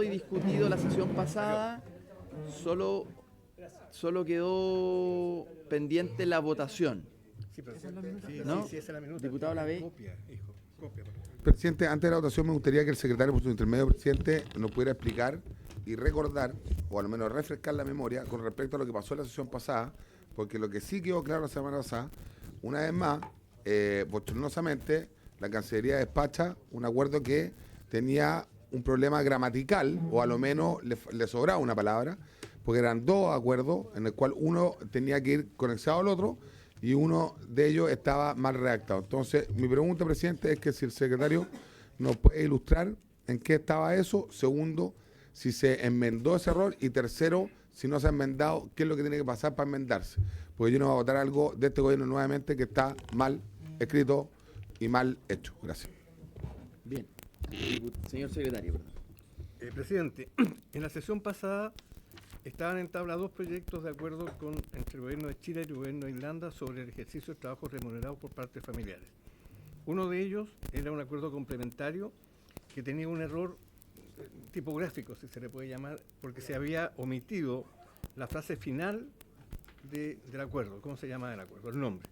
y discutido la sesión pasada. Solo quedó pendiente la votación. Sí, pero ¿no? Sí, esa es la minuta. Diputado Lavé. Copia, hijo, copia. Presidente, antes de la votación me gustaría que el secretario, por su intermedio, presidente, nos pudiera explicar y recordar, o al menos refrescar la memoria con respecto a lo que pasó en la sesión pasada, porque lo que sí quedó claro la semana pasada, una vez más, bochornosamente, la Cancillería despacha un acuerdo que tenía un problema gramatical, o a lo menos le sobraba una palabra, porque eran dos acuerdos en el cual uno tenía que ir conectado al otro y uno de ellos estaba mal redactado. Entonces, mi pregunta, presidente, es que si el secretario nos puede ilustrar en qué estaba eso, segundo, si se enmendó ese error, y tercero, si no se ha enmendado, qué es lo que tiene que pasar para enmendarse. Porque yo no voy a votar algo de este gobierno nuevamente que está mal escrito y mal hecho. Gracias. Bien. Señor secretario, perdón. Presidente, en la sesión pasada estaban entablados 2 proyectos de acuerdo entre el gobierno de Chile y el gobierno de Irlanda sobre el ejercicio de trabajos remunerados por partes familiares. Uno de ellos era un acuerdo complementario que tenía un error tipográfico, si se le puede llamar, porque se había omitido la frase final del acuerdo. ¿Cómo se llama el acuerdo? El nombre.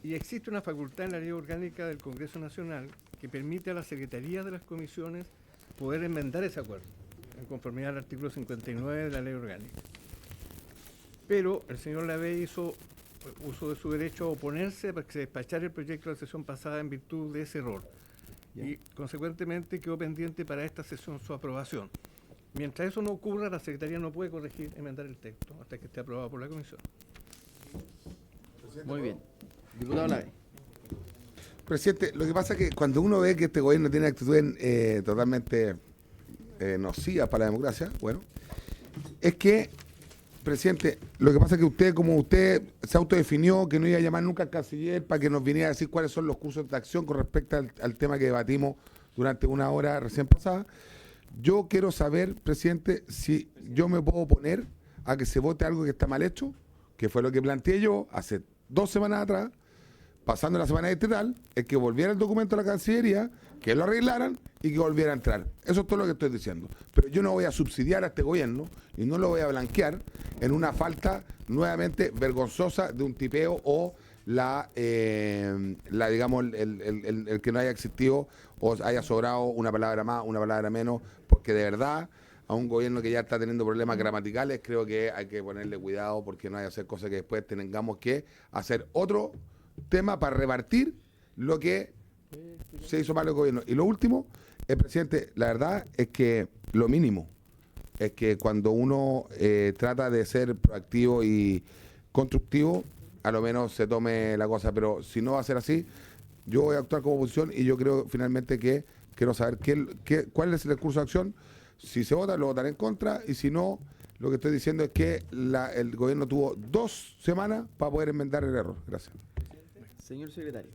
Y existe una facultad en la ley orgánica del Congreso Nacional que permite a la Secretaría de las Comisiones poder enmendar ese acuerdo, en conformidad al artículo 59 de la ley orgánica. Pero el señor Lavé hizo uso de su derecho a oponerse para que se despachara el proyecto de la sesión pasada en virtud de ese error. Y consecuentemente quedó pendiente para esta sesión su aprobación. Mientras eso no ocurra, la Secretaría no puede corregir, enmendar el texto hasta que esté aprobado por la Comisión. Muy bien. Diputado Lavé. Presidente, lo que pasa es que cuando uno ve que este gobierno tiene actitudes totalmente nocivas para la democracia, bueno, es que, presidente, lo que pasa es que usted, como usted se autodefinió que no iba a llamar nunca al canciller para que nos viniera a decir cuáles son los cursos de acción con respecto al tema que debatimos durante una hora recién pasada, yo quiero saber, presidente, si yo me puedo oponer a que se vote algo que está mal hecho, que fue lo que planteé yo hace 2 semanas atrás, pasando la semana distrital, es que volviera el documento a la Cancillería, que lo arreglaran y que volviera a entrar. Eso es todo lo que estoy diciendo. Pero yo no voy a subsidiar a este gobierno y no lo voy a blanquear en una falta nuevamente vergonzosa de un tipeo o digamos, el que no haya existido o haya sobrado una palabra más, una palabra menos, porque de verdad a un gobierno que ya está teniendo problemas gramaticales creo que hay que ponerle cuidado porque no hay que hacer cosas que después tengamos que hacer otro tema para repartir lo que se hizo mal el gobierno. Y lo último, presidente, la verdad es que lo mínimo es que cuando uno trata de ser proactivo y constructivo, a lo menos se tome la cosa, pero si no va a ser así, yo voy a actuar como oposición y yo creo finalmente que quiero saber cuál es el curso de acción. Si se vota, lo votaré en contra, y si no, lo que estoy diciendo es que el gobierno tuvo 2 semanas para poder enmendar el error. Gracias. Señor secretario.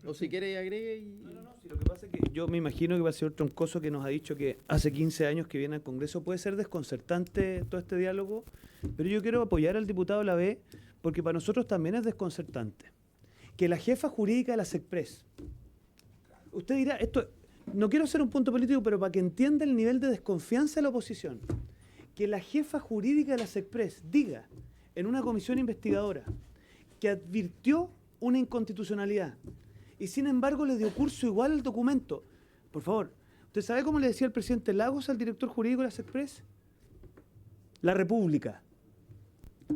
O si quiere agregue y... No, si lo que pasa es que yo me imagino que va a ser Troncoso que nos ha dicho que hace 15 años que viene al Congreso. Puede ser desconcertante todo este diálogo, pero yo quiero apoyar al diputado Lavé porque para nosotros también es desconcertante que la jefa jurídica de la SECPRES, usted dirá, esto no quiero hacer un punto político, pero para que entienda el nivel de desconfianza de la oposición, que la jefa jurídica de la SECPRES diga en una comisión investigadora que advirtió una inconstitucionalidad y sin embargo le dio curso igual al documento. Por favor, ¿usted sabe cómo le decía el presidente Lagos al director jurídico de la SECPRES? La República.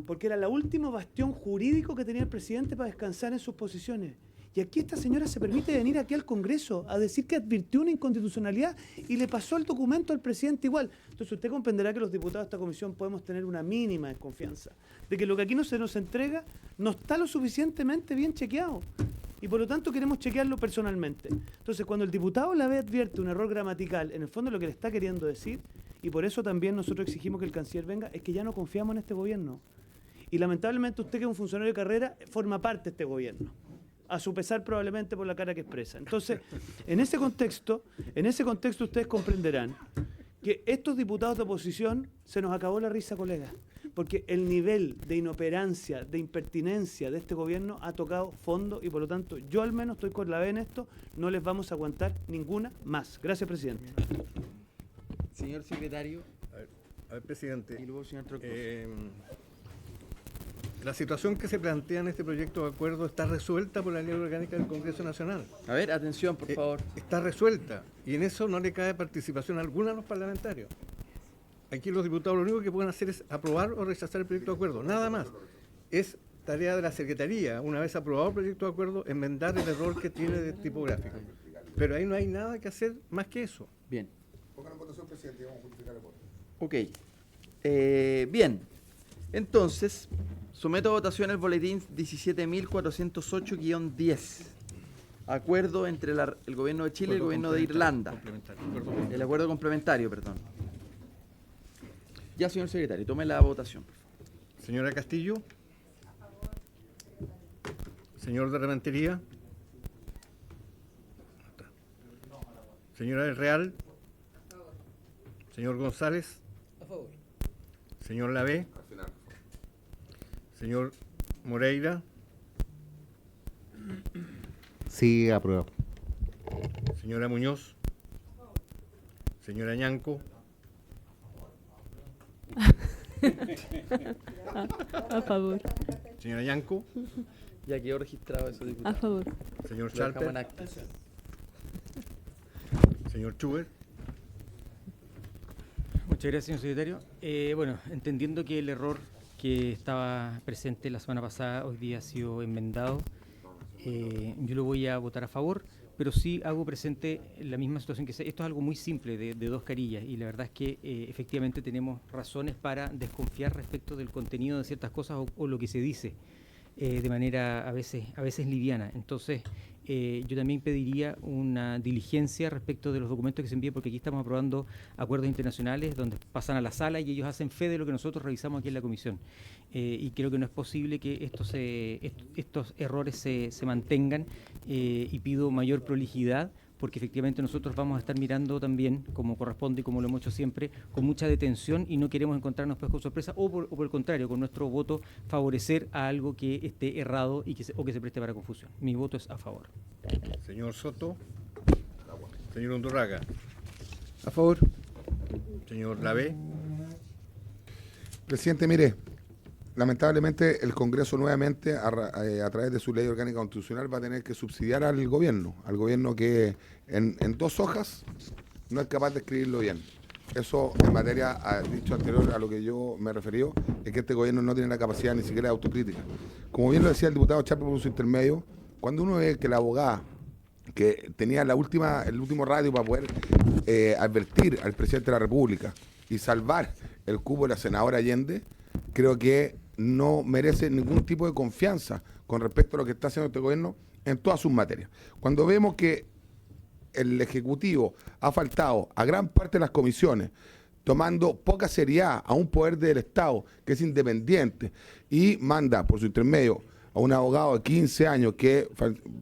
Porque era la última bastión jurídico que tenía el presidente para descansar en sus posiciones. Y aquí esta señora se permite venir aquí al Congreso a decir que advirtió una inconstitucionalidad y le pasó el documento al presidente igual. Entonces usted comprenderá que los diputados de esta comisión podemos tener una mínima desconfianza de que lo que aquí no se nos entrega no está lo suficientemente bien chequeado. Y por lo tanto queremos chequearlo personalmente. Entonces cuando el diputado Lavé advierte un error gramatical, en el fondo lo que le está queriendo decir, y por eso también nosotros exigimos que el canciller venga, es que ya no confiamos en este gobierno. Y lamentablemente usted, que es un funcionario de carrera, forma parte de este gobierno, a su pesar probablemente por la cara que expresa. Entonces, en ese contexto ustedes comprenderán que estos diputados de oposición se nos acabó la risa, colega, porque el nivel de inoperancia, de impertinencia de este gobierno ha tocado fondo y por lo tanto yo al menos estoy con la B en esto, no les vamos a aguantar ninguna más. Gracias, presidente. Señor secretario. A ver, presidente. Y luego, señor Troncoso. La situación que se plantea en este proyecto de acuerdo está resuelta por la ley orgánica del Congreso Nacional. A ver, atención, por favor. Está resuelta y en eso no le cae participación alguna a los parlamentarios. Aquí los diputados lo único que pueden hacer es aprobar o rechazar el proyecto de acuerdo, nada más. Es tarea de la Secretaría, una vez aprobado el proyecto de acuerdo, enmendar el error que tiene de tipográfico. Pero ahí no hay nada que hacer más que eso. Bien. Pongan en votación, presidente, vamos a justificar el voto. Ok. Bien. Entonces, someto a votación el boletín 17.408-10. Acuerdo entre el Gobierno de Chile y el Gobierno de Irlanda. El acuerdo complementario, perdón. Ya, señor secretario, tome la votación, por favor. Señora Castillo. Señor de Rementería. Señora del Real. Señor González. A favor. Señor Lavé. Señor Moreira. Sí, apruebo. Señora Muñoz. Señora Ñanco. A favor. Señora Ñanco. Ya quedó registrado eso, diputado. A favor. Señor Lo dejamos en Chalper. acta. Señor Schubert. Muchas gracias, señor secretario. Bueno, entendiendo que el error que estaba presente la semana pasada hoy día ha sido enmendado, yo lo voy a votar a favor, pero sí hago presente la misma situación esto es algo muy simple, de dos carillas, y la verdad es que efectivamente tenemos razones para desconfiar respecto del contenido de ciertas cosas o lo que se dice de manera a veces liviana. Entonces, yo también pediría una diligencia respecto de los documentos que se envíen, porque aquí estamos aprobando acuerdos internacionales donde pasan a la sala y ellos hacen fe de lo que nosotros revisamos aquí en la comisión. Y creo que no es posible que estos errores se mantengan, y pido mayor prolijidad, porque efectivamente nosotros vamos a estar mirando también, como corresponde y como lo hemos hecho siempre, con mucha detención, y no queremos encontrarnos pues con sorpresa o por el contrario, con nuestro voto favorecer a algo que esté errado y que se preste para confusión. Mi voto es a favor. Señor Soto. Señor Undurraga. A favor. Señor Lavé. Presidente, mire, lamentablemente el Congreso nuevamente, a través de su ley orgánica constitucional, va a tener que subsidiar al gobierno que en 2 hojas no es capaz de escribirlo bien. Eso, en materia, dicho anterior a lo que yo me referí, es que este gobierno no tiene la capacidad ni siquiera de autocrítica. Como bien lo decía el diputado Chapa por su intermedio, cuando uno ve que la abogada que tenía el último radio para poder advertir al presidente de la República y salvar el cupo de la senadora Allende, creo que no merece ningún tipo de confianza con respecto a lo que está haciendo este gobierno en todas sus materias. Cuando vemos que el Ejecutivo ha faltado a gran parte de las comisiones, tomando poca seriedad a un poder del Estado que es independiente y manda por su intermedio a un abogado de 15 años que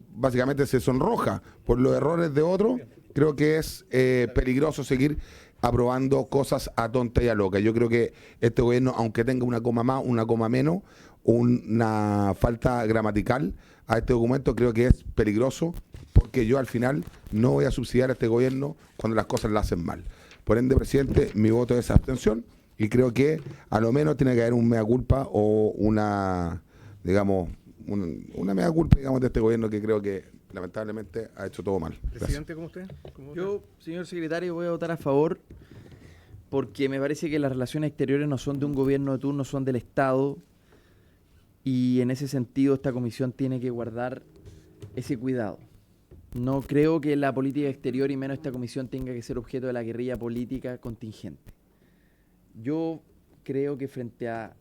básicamente se sonroja por los errores de otros, creo que es peligroso seguir aprobando cosas a tonta y a loca. Yo creo que este gobierno, aunque tenga una coma más, una coma menos, una falta gramatical a este documento, creo que es peligroso, porque yo al final no voy a subsidiar a este gobierno cuando las cosas las hacen mal. Por ende, presidente, mi voto es abstención, y creo que a lo menos tiene que haber un mea culpa o una mea culpa, de este gobierno que creo que lamentablemente ha hecho todo mal. Presidente, ¿cómo usted? Yo, señor secretario, voy a votar a favor, porque me parece que las relaciones exteriores no son de un gobierno de turno, son del Estado, y en ese sentido esta comisión tiene que guardar ese cuidado. No creo que la política exterior, y menos esta comisión, tenga que ser objeto de la guerrilla política contingente. Yo creo que frente a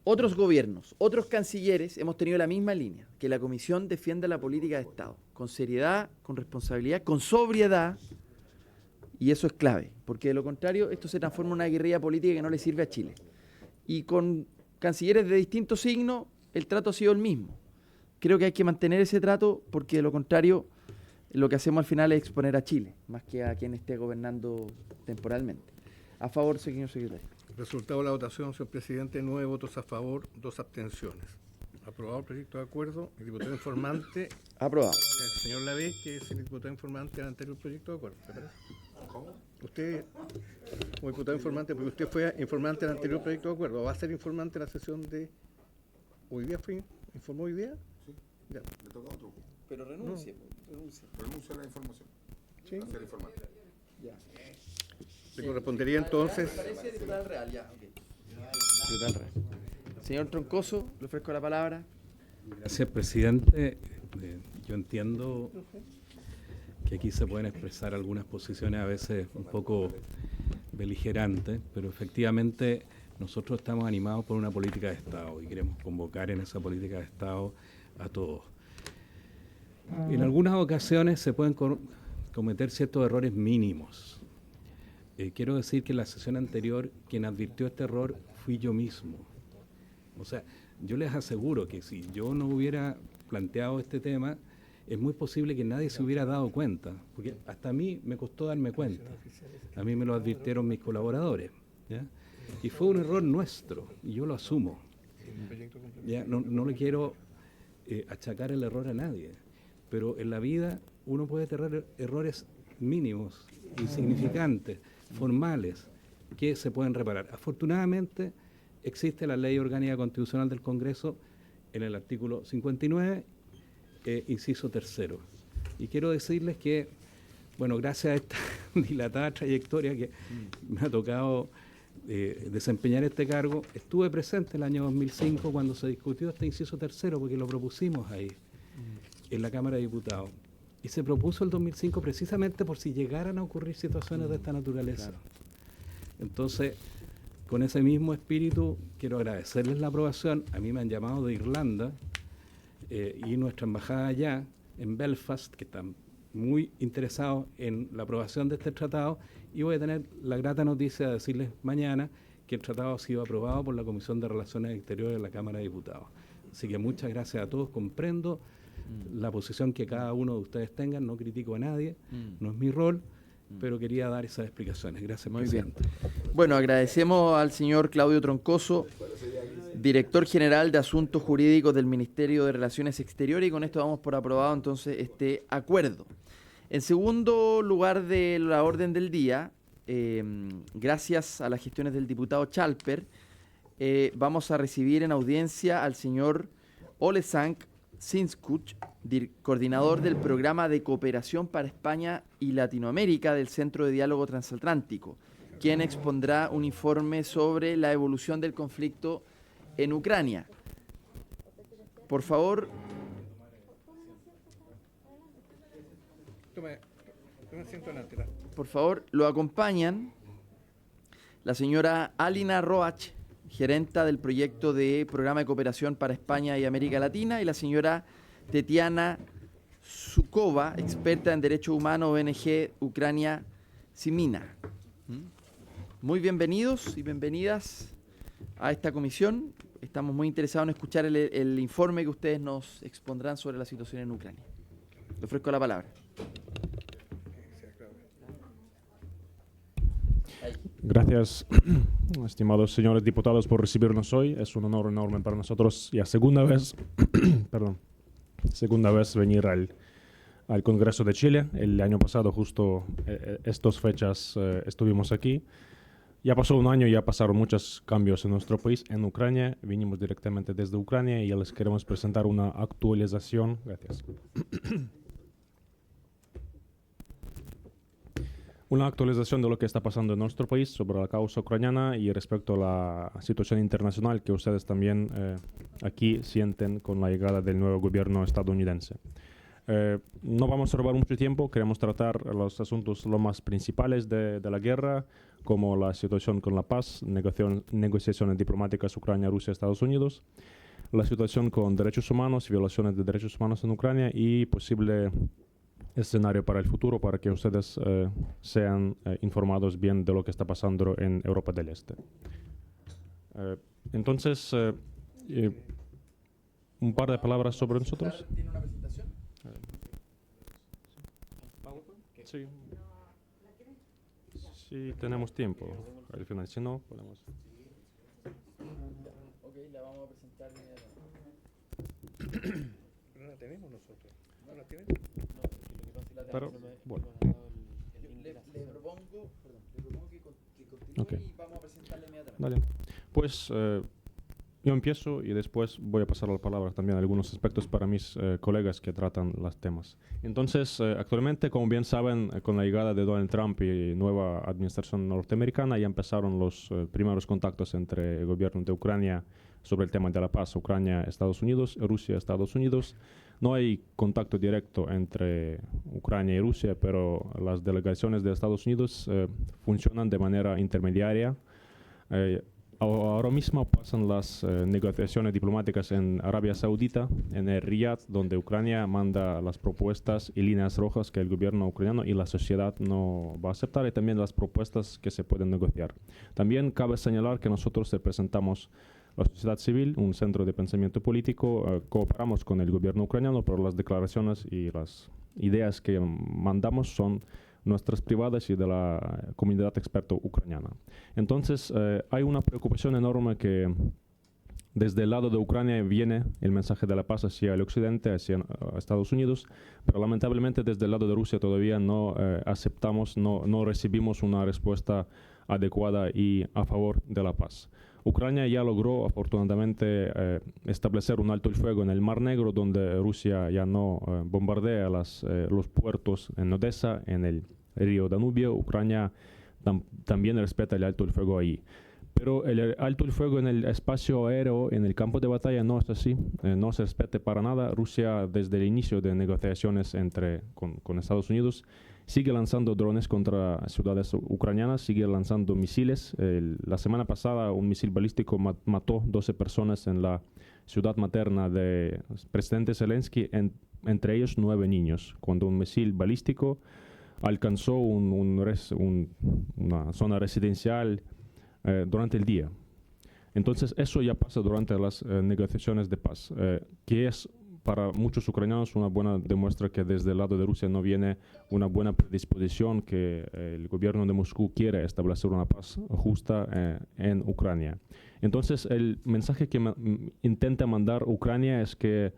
otros gobiernos, otros cancilleres, hemos tenido la misma línea, que la comisión defienda la política de Estado, con seriedad, con responsabilidad, con sobriedad, y eso es clave, porque de lo contrario esto se transforma en una guerrilla política que no le sirve a Chile. Y con cancilleres de distintos signos, el trato ha sido el mismo. Creo que hay que mantener ese trato, porque de lo contrario lo que hacemos al final es exponer a Chile, más que a quien esté gobernando temporalmente. A favor, señor secretario. Resultado de la votación, señor presidente: 9 votos a favor, 2 abstenciones. Aprobado el proyecto de acuerdo. El diputado informante. Aprobado. El señor Lavé, que es el diputado informante del anterior proyecto de acuerdo. ¿Se parece? ¿Cómo? Usted, como diputado informante, porque usted fue informante del anterior proyecto de acuerdo, ¿va a ser informante en la sesión de hoy día? ¿Informó hoy día? Sí. Ya. Le toca otro. Pero renuncie. Renuncia a la información. Sí. A ser informante. Ya. Le correspondería entonces. Diputado Real, ya. Okay. Diputado Real. Señor Troncoso, le ofrezco la palabra. Gracias, presidente. Yo entiendo que aquí se pueden expresar algunas posiciones a veces un poco beligerantes, pero efectivamente nosotros estamos animados por una política de Estado y queremos convocar en esa política de Estado a todos. En algunas ocasiones se pueden cometer ciertos errores mínimos, quiero decir que en la sesión anterior quien advirtió este error fui yo mismo. O sea, yo les aseguro que si yo no hubiera planteado este tema, es muy posible que nadie se hubiera dado cuenta, porque hasta a mí me costó darme cuenta. A mí me lo advirtieron mis colaboradores, ¿ya? Y fue un error nuestro, y yo lo asumo. ¿Ya? No le quiero achacar el error a nadie, pero en la vida uno puede tener errores mínimos, insignificantes, formales, que se pueden reparar. Afortunadamente, existe la Ley Orgánica Constitucional del Congreso en el artículo 59, inciso tercero. Y quiero decirles que, bueno, gracias a esta dilatada trayectoria que me ha tocado desempeñar este cargo, estuve presente el año 2005 cuando se discutió este inciso tercero, porque lo propusimos ahí, en la Cámara de Diputados. Y se propuso el 2005 precisamente por si llegaran a ocurrir situaciones de esta naturaleza. Claro. Entonces, con ese mismo espíritu, quiero agradecerles la aprobación. A mí me han llamado de Irlanda y nuestra embajada allá, en Belfast, que están muy interesados en la aprobación de este tratado, y voy a tener la grata noticia de decirles mañana que el tratado ha sido aprobado por la Comisión de Relaciones Exteriores de la Cámara de Diputados. Así que muchas gracias a todos. Comprendo la posición que cada uno de ustedes tengan, no critico a nadie, no es mi rol, pero quería dar esas explicaciones. Gracias, muy presidente. Bien. Bueno, agradecemos al señor Claudio Troncoso, director general de Asuntos Jurídicos del Ministerio de Relaciones Exteriores, y con esto damos por aprobado entonces este acuerdo. En segundo lugar de la orden del día, gracias a las gestiones del diputado Chalper, vamos a recibir en audiencia al señor Olesank Sinskuch, coordinador del Programa de Cooperación para España y Latinoamérica del Centro de Diálogo Transatlántico, quien expondrá un informe sobre la evolución del conflicto en Ucrania. Por favor. Por favor, lo acompañan la señora Alina Roach, gerenta del proyecto de Programa de Cooperación para España y América Latina, y la señora Tetiana Zukova, experta en Derechos Humanos, ONG Ucrania Simina. Muy bienvenidos y bienvenidas a esta comisión. Estamos muy interesados en escuchar el informe que ustedes nos expondrán sobre la situación en Ucrania. Le ofrezco la palabra. Gracias, estimados señores diputados, por recibirnos hoy. Es un honor enorme para nosotros. Ya segunda vez venir al Congreso de Chile. El año pasado, justo estas fechas, estuvimos aquí. Ya pasó un año y ya pasaron muchos cambios en nuestro país. En Ucrania, vinimos directamente desde Ucrania y ya les queremos presentar una actualización. Gracias. Una actualización de lo que está pasando en nuestro país sobre la causa ucraniana y respecto a la situación internacional que ustedes también aquí sienten con la llegada del nuevo gobierno estadounidense. No vamos a robar mucho tiempo, queremos tratar los asuntos lo más principales de la guerra, como la situación con la paz, negociaciones diplomáticas Ucrania, Rusia, Estados Unidos, la situación con derechos humanos, violaciones de derechos humanos en Ucrania y posible escenario para el futuro para que ustedes sean informados bien de lo que está pasando en Europa del Este. Entonces, un par de palabras sobre nosotros. ¿Tiene una presentación? Sí. Sí, tenemos tiempo. Al final, si no, podemos. Ok, la vamos a presentar inmediatamente. No la tenemos nosotros. ¿No la tienen? Pero, bueno. Le propongo que continúe Okay. y vamos a presentarle inmediatamente. Dale. Pues yo empiezo y después voy a pasar la palabra también a algunos aspectos para mis colegas que tratan los temas. Entonces, actualmente, como bien saben, con la llegada de Donald Trump y nueva administración norteamericana, ya empezaron los primeros contactos entre el gobierno de Ucrania sobre el tema de la paz, Ucrania, Estados Unidos, Rusia, Estados Unidos. No hay contacto directo entre Ucrania y Rusia, pero las delegaciones de Estados Unidos funcionan de manera intermediaria Ahora mismo pasan las negociaciones diplomáticas en Arabia Saudita, en el Riyadh, donde Ucrania manda las propuestas y líneas rojas que el gobierno ucraniano y la sociedad no va a aceptar, y también las propuestas que se pueden negociar. También cabe señalar que nosotros representamos la sociedad civil, un centro de pensamiento político, cooperamos con el gobierno ucraniano, pero las declaraciones y las ideas que mandamos son nuestras privadas y de la comunidad experta ucraniana. Entonces, hay una preocupación enorme que desde el lado de Ucrania viene el mensaje de la paz hacia el occidente, hacia Estados Unidos, pero lamentablemente desde el lado de Rusia todavía no aceptamos, no recibimos una respuesta adecuada y a favor de la paz. Ucrania ya logró, afortunadamente, establecer un alto el fuego en el Mar Negro, donde Rusia ya no bombardea los puertos en Odessa, en el río Danubio. Ucrania también respeta el alto el fuego ahí. Pero el alto el fuego en el espacio aéreo, en el campo de batalla, no es así, no se respeta para nada. Rusia, desde el inicio de negociaciones con Estados Unidos, sigue lanzando drones contra ciudades ucranianas, sigue lanzando misiles. La semana pasada un misil balístico mató 12 personas en la ciudad materna del presidente Zelensky, entre ellos 9 niños, cuando un misil balístico alcanzó una zona residencial durante el día. Entonces eso ya pasa durante las negociaciones de paz, que es para muchos ucranianos una buena demuestra que desde el lado de Rusia no viene una buena predisposición, que el gobierno de Moscú quiere establecer una paz justa en Ucrania. Entonces el mensaje que intenta mandar Ucrania es que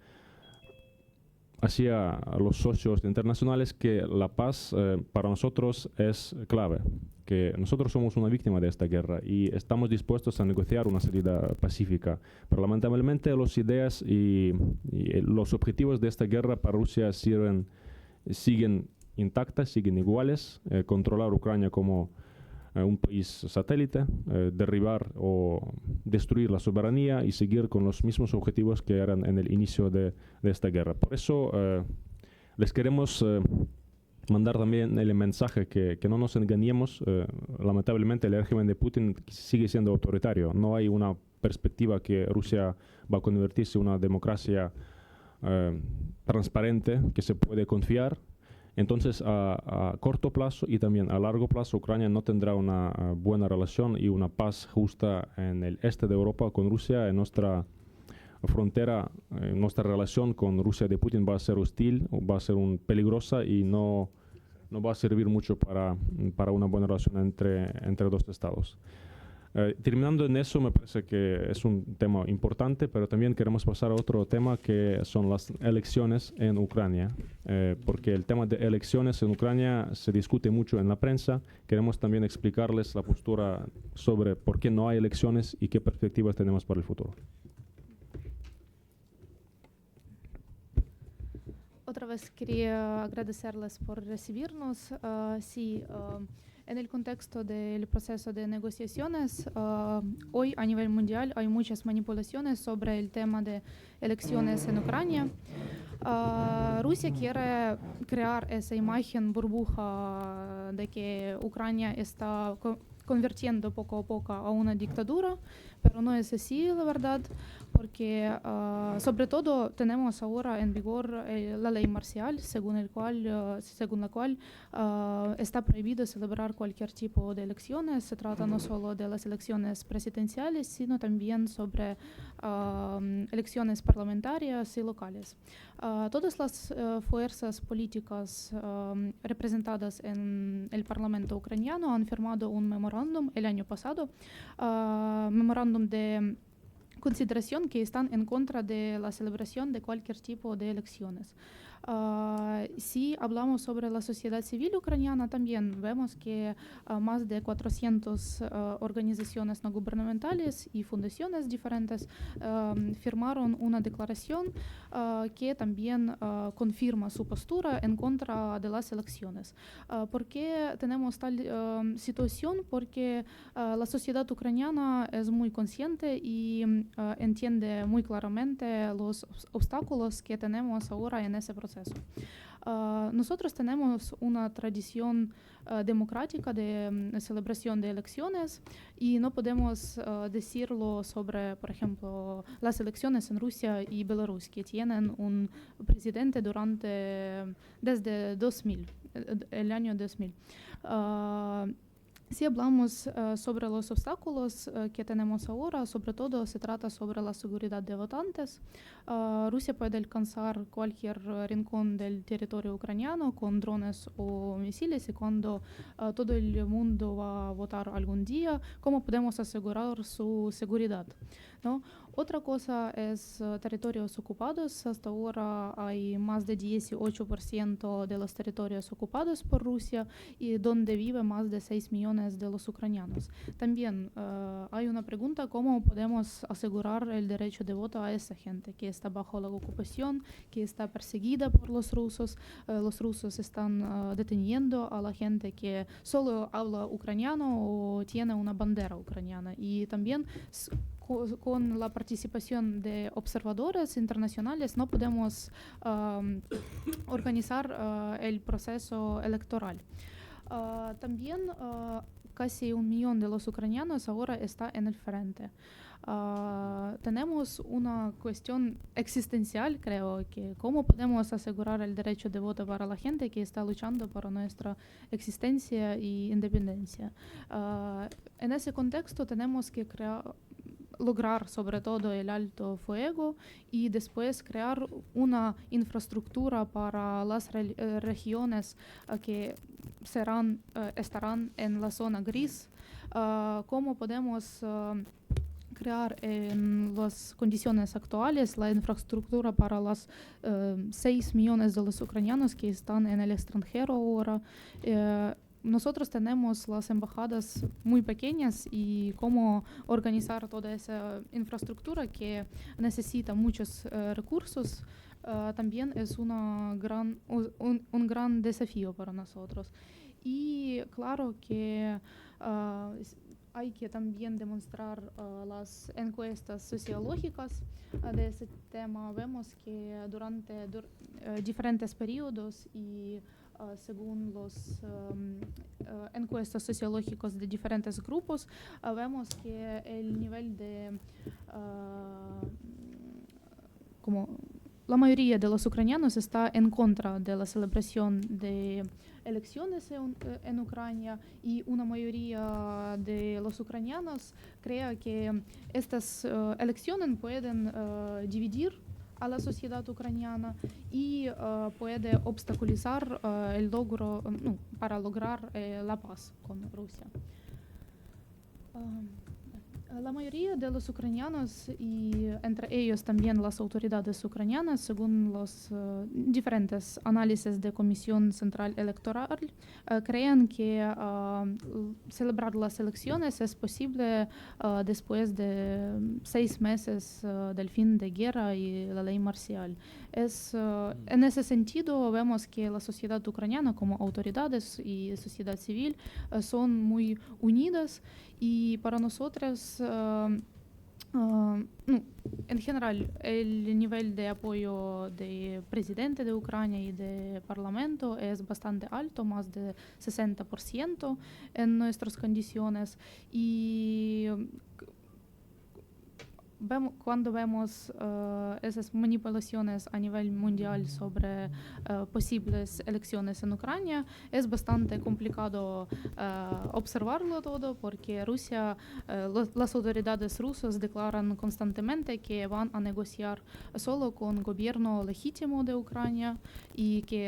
hacia los socios internacionales que la paz para nosotros es clave, que nosotros somos una víctima de esta guerra y estamos dispuestos a negociar una salida pacífica. Pero lamentablemente las ideas y los objetivos de esta guerra para Rusia siguen intactas, siguen iguales: controlar Ucrania como un país satélite, derribar o destruir la soberanía y seguir con los mismos objetivos que eran en el inicio de esta guerra. Por eso les queremos mandar también el mensaje que no nos engañemos. Lamentablemente el régimen de Putin sigue siendo autoritario. No hay una perspectiva que Rusia va a convertirse en una democracia transparente, que se puede confiar. Entonces, a corto plazo y también a largo plazo, Ucrania no tendrá una buena relación y una paz justa en el este de Europa con Rusia. En nuestra frontera, nuestra relación con Rusia de Putin va a ser hostil, va a ser peligrosa y no va a servir mucho para una buena relación entre dos estados. Terminando en eso, me parece que es un tema importante, pero también queremos pasar a otro tema, que son las elecciones en Ucrania, porque el tema de elecciones en Ucrania se discute mucho en la prensa. Queremos también explicarles la postura sobre por qué no hay elecciones y qué perspectivas tenemos para el futuro. Otra vez quería agradecerles por recibirnos. En el contexto del proceso de negociaciones, hoy a nivel mundial hay muchas manipulaciones sobre el tema de elecciones en Ucrania. Rusia quiere crear esa imagen burbuja de que Ucrania está convirtiendo poco a poco a una dictadura, pero no es así, la verdad, porque sobre todo tenemos ahora en vigor la ley marcial, según la cual está prohibido celebrar cualquier tipo de elecciones. Se trata no solo de las elecciones presidenciales, sino también sobre elecciones parlamentarias y locales. Todas las fuerzas políticas representadas en el Parlamento ucraniano han firmado un memorándum el año pasado, memorándum de consideración que están en contra de la celebración de cualquier tipo de elecciones. Si hablamos sobre la sociedad civil ucraniana, también vemos que más de 400 organizaciones no gubernamentales y fundaciones diferentes firmaron una declaración que también confirma su postura en contra de las elecciones. ¿Por qué tenemos tal situación? Porque la sociedad ucraniana es muy consciente y entiende muy claramente los obstáculos que tenemos ahora en ese proceso proceso. Nosotros tenemos una tradición democrática de celebración de elecciones y no podemos decirlo sobre, por ejemplo, las elecciones en Rusia y Belarus, que tienen un presidente desde 2000, el año 2000. Si hablamos sobre los obstáculos que tenemos ahora, sobre todo se trata sobre la seguridad de votantes. Rusia puede alcanzar cualquier rincón del territorio ucraniano con drones o misiles y cuando todo el mundo va a votar algún día, ¿cómo podemos asegurar su seguridad? ¿No? Otra cosa es territorios ocupados. Hasta ahora hay más de 18% de los territorios ocupados por Rusia y donde vive más de 6 millones de los ucranianos. También hay una pregunta, ¿cómo podemos asegurar el derecho de voto a esa gente que está bajo la ocupación, que está perseguida por los rusos? Los rusos están deteniendo a la gente que solo habla ucraniano o tiene una bandera ucraniana. Y también con la participación de observadores internacionales no podemos organizar el proceso electoral. También casi 1 millón de los ucranianos ahora está en el frente. Tenemos una cuestión existencial, creo, que cómo podemos asegurar el derecho de voto para la gente que está luchando por nuestra existencia y independencia. En ese contexto tenemos que lograr sobre todo el alto fuego y después crear una infraestructura para las regiones que estarán en la zona gris. ¿Cómo podemos crear en las condiciones actuales la infraestructura para los 6 millones de los ucranianos que están en el extranjero ahora? Nosotros tenemos las embajadas muy pequeñas y cómo organizar toda esa infraestructura que necesita muchos recursos también es un gran desafío para nosotros. Y claro que hay que también demostrar las encuestas sociológicas de ese tema. Vemos que durante diferentes periodos y según los encuestas sociológicas de diferentes grupos, vemos que el nivel de como la mayoría de los ucranianos está en contra de la celebración de elecciones en Ucrania y una mayoría de los ucranianos cree que estas elecciones pueden dividir a la sociedad ucraniana y puede obstaculizar el logro para lograr la paz con Rusia. La mayoría de los ucranianos y entre ellos también las autoridades ucranianas, según los diferentes análisis de Comisión Central Electoral, creen que celebrar las elecciones es posible después de 6 meses del fin de guerra y la ley marcial. En ese sentido vemos que la sociedad ucraniana como autoridades y sociedad civil son muy unidas y para nosotros en general el nivel de apoyo del presidente de Ucrania y del parlamento es bastante alto, más de 60% en nuestras condiciones y cuando vemos esas manipulaciones a nivel mundial sobre posibles elecciones en Ucrania, es bastante complicado observarlo todo porque Rusia, las autoridades rusas declaran constantemente que van a negociar solo con el gobierno legítimo de Ucrania y que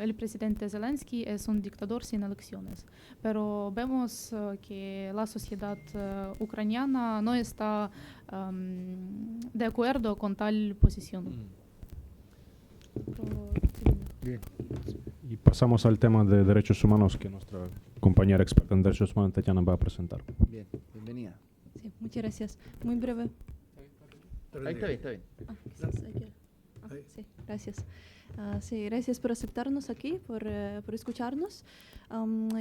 el presidente Zelensky es un dictador sin elecciones. Pero vemos que la sociedad ucraniana no está de acuerdo con tal posición. Bien. Y pasamos al tema de derechos humanos que nuestra compañera experta en derechos humanos, Tatiana, va a presentar. Bien, bienvenida. Sí, muchas gracias. Muy breve. Ahí está bien, está bien. Sí, gracias. Sí, gracias por aceptarnos aquí, por escucharnos.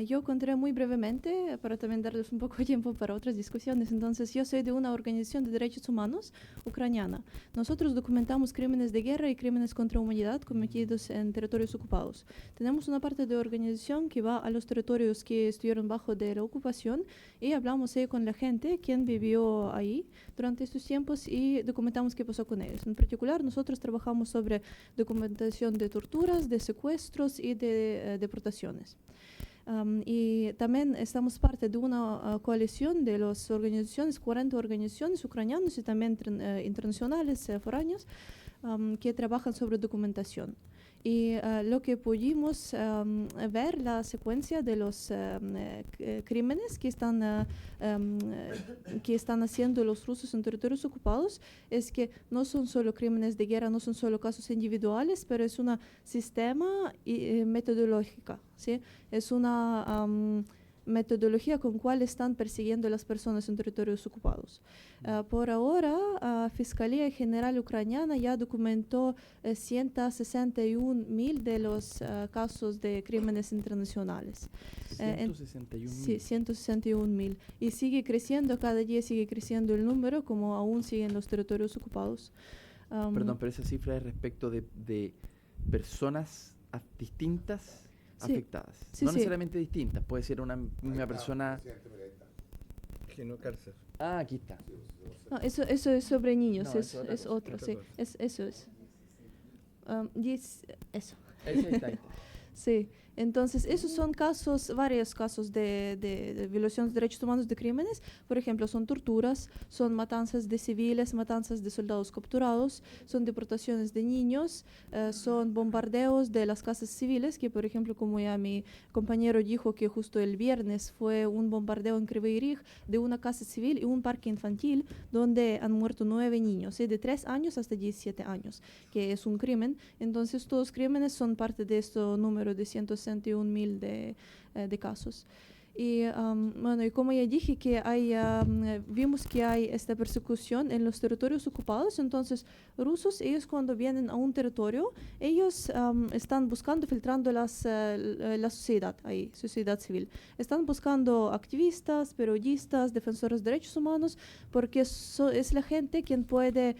Yo contaré muy brevemente para también darles un poco de tiempo para otras discusiones. Entonces, yo soy de una organización de derechos humanos ucraniana. Nosotros documentamos crímenes de guerra y crímenes contra la humanidad cometidos en territorios ocupados. Tenemos una parte de organización que va a los territorios que estuvieron bajo de la ocupación y hablamos ahí con la gente quien vivió ahí durante estos tiempos y documentamos qué pasó con ellos. En particular, nosotros trabajamos sobre documentación de torturas, de secuestros y de deportaciones. Y también estamos parte de una coalición de las organizaciones, 40 organizaciones ucranianas y también internacionales foráneas que trabajan sobre documentación. Y lo que pudimos ver, la secuencia de los crímenes que están haciendo los rusos en territorios ocupados, es que no son solo crímenes de guerra, no son solo casos individuales, pero es un sistema metodológica, ¿sí? Es una metodología con cual están persiguiendo a las personas en territorios ocupados. Por ahora, Fiscalía General Ucraniana ya documentó 161.000 de los casos de crímenes internacionales. 161.000. Sí, 161.000. Y sigue creciendo, cada día sigue creciendo el número, como aún siguen los territorios ocupados. Perdón, pero esa cifra es respecto de personas distintas afectadas. Sí, no sí. necesariamente distintas, puede ser una misma persona. Gino Cárcel. Ah, aquí está. No, eso es sobre niños, No, es otro, sí. Eso es. Eso. Ahí está. Sí, entonces esos son casos, varios casos de violaciones de derechos humanos, de crímenes. Por ejemplo, son torturas, son matanzas de civiles, matanzas de soldados capturados, son deportaciones de niños, son bombardeos de las casas civiles, que por ejemplo, como ya mi compañero dijo que justo el viernes fue un bombardeo en Kryvyi Rih de una casa civil y un parque infantil donde han muerto 9 niños, de 3 años hasta 17 años, que es un crimen. Entonces todos los crímenes son parte de este número de 161.000 de casos. Y bueno, y como ya dije que vimos que hay esta persecución en los territorios ocupados, entonces rusos, ellos cuando vienen a un territorio, ellos están buscando, filtrando la sociedad ahí, sociedad civil. Están buscando activistas, periodistas, defensores de derechos humanos, porque es la gente quien puede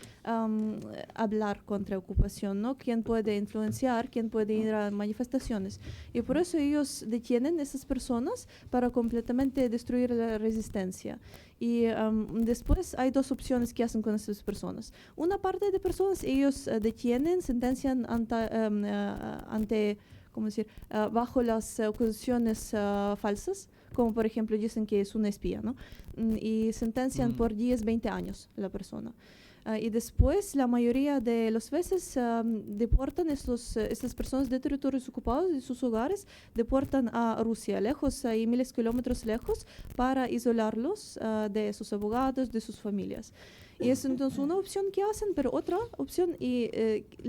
hablar contra ocupación, ¿no? Quien puede influenciar, quien puede ir a manifestaciones. Y por eso ellos detienen a esas personas para completamente destruir la resistencia. Y después hay dos opciones que hacen con esas personas. Una parte de personas ellos detienen, sentencian ante ¿cómo decir? Bajo las acusaciones falsas, como por ejemplo dicen que es una espía, ¿no? Y sentencian por 10, 20 años a la persona. Y después, la mayoría de las veces, deportan estas personas de territorios ocupados, de sus hogares, deportan a Rusia, lejos, y miles de kilómetros lejos, para isolarlos de sus abogados, de sus familias. Y es entonces una opción que hacen, pero otra opción, y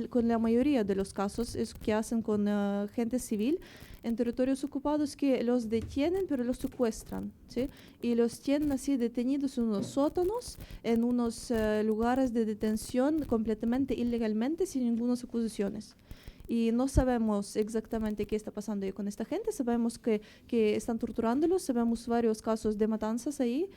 con la mayoría de los casos, es que hacen con gente civil en territorios ocupados, que los detienen pero los secuestran, ¿sí? Y los tienen así detenidos en unos sótanos, en unos lugares de detención completamente ilegalmente, sin ninguna acusaciones. Y no sabemos exactamente qué está pasando ahí con esta gente, sabemos que están torturándolos, sabemos varios casos de matanzas ahí.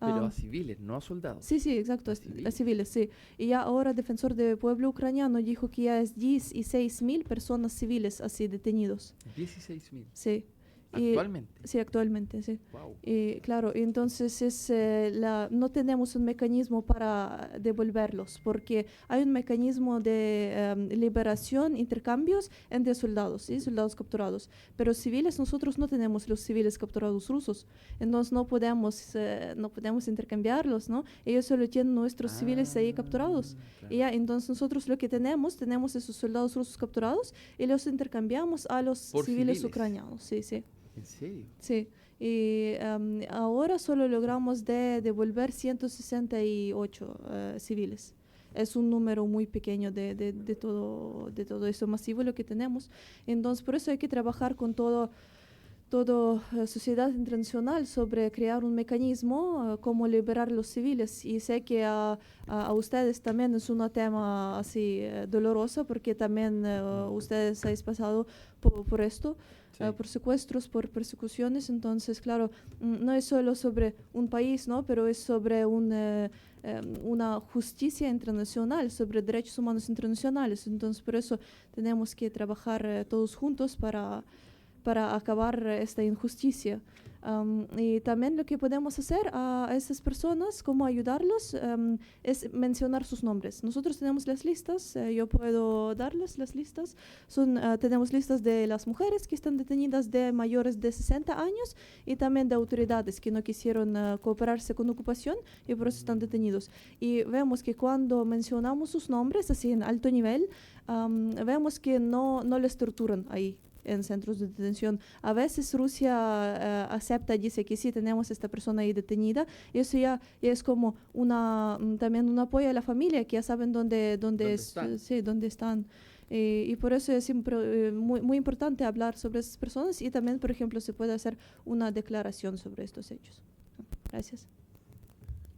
Pero a civiles, no a soldados. Sí, exacto, a civiles, sí. Y ya ahora Defensor del Pueblo Ucraniano dijo que ya es 16.000 personas civiles así detenidos. 16.000. Sí. ¿Actualmente? Sí, actualmente, sí. Wow. Claro, entonces no tenemos un mecanismo para devolverlos, porque hay un mecanismo de liberación, intercambios entre soldados, ¿sí? Soldados capturados. Pero civiles, nosotros no tenemos los civiles capturados rusos, entonces no podemos intercambiarlos, ¿no? Ellos solo tienen nuestros civiles ahí capturados. Claro. Y ya, entonces nosotros lo que tenemos esos soldados rusos capturados y los intercambiamos a los civiles ucranianos, sí. ¿En serio? Sí, y ahora solo logramos devolver 168 civiles. Es un número muy pequeño de todo eso masivo lo que tenemos. Entonces, por eso hay que trabajar con todo toda sociedad internacional sobre crear un mecanismo como liberar los civiles. Y sé que a ustedes también es un tema así doloroso, porque también ustedes habéis pasado por esto, por secuestros, por persecuciones. Entonces, claro, no es solo sobre un país, ¿no? Pero es sobre una justicia internacional, sobre derechos humanos internacionales. Entonces, por eso tenemos que trabajar todos juntos para acabar esta injusticia. Y también lo que podemos hacer a esas personas, cómo ayudarlos, es mencionar sus nombres. Nosotros tenemos las listas, yo puedo darles las listas. Tenemos listas de las mujeres que están detenidas de mayores de 60 años y también de autoridades que no quisieron cooperarse con ocupación y por eso están detenidos. Y vemos que cuando mencionamos sus nombres así en alto nivel, vemos que no les torturan ahí en centros de detención. A veces Rusia acepta, dice que sí, tenemos esta persona ahí detenida, y eso ya es como también un apoyo a la familia, que ya saben dónde están. Y por eso es muy, muy importante hablar sobre esas personas, y también, por ejemplo, se puede hacer una declaración sobre estos hechos. Gracias.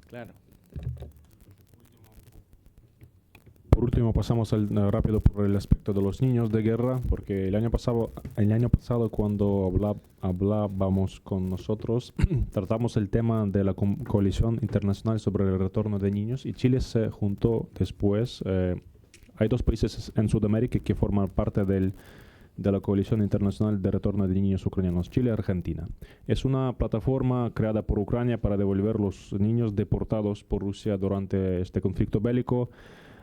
Claro. Por último, pasamos rápido por el aspecto de los niños de guerra, porque el año pasado cuando hablábamos con nosotros, tratamos el tema de la coalición internacional sobre el retorno de niños, y Chile se juntó después. Hay dos países en Sudamérica que forman parte de la coalición internacional de retorno de niños ucranianos, Chile y Argentina. Es una plataforma creada por Ucrania para devolver los niños deportados por Rusia durante este conflicto bélico.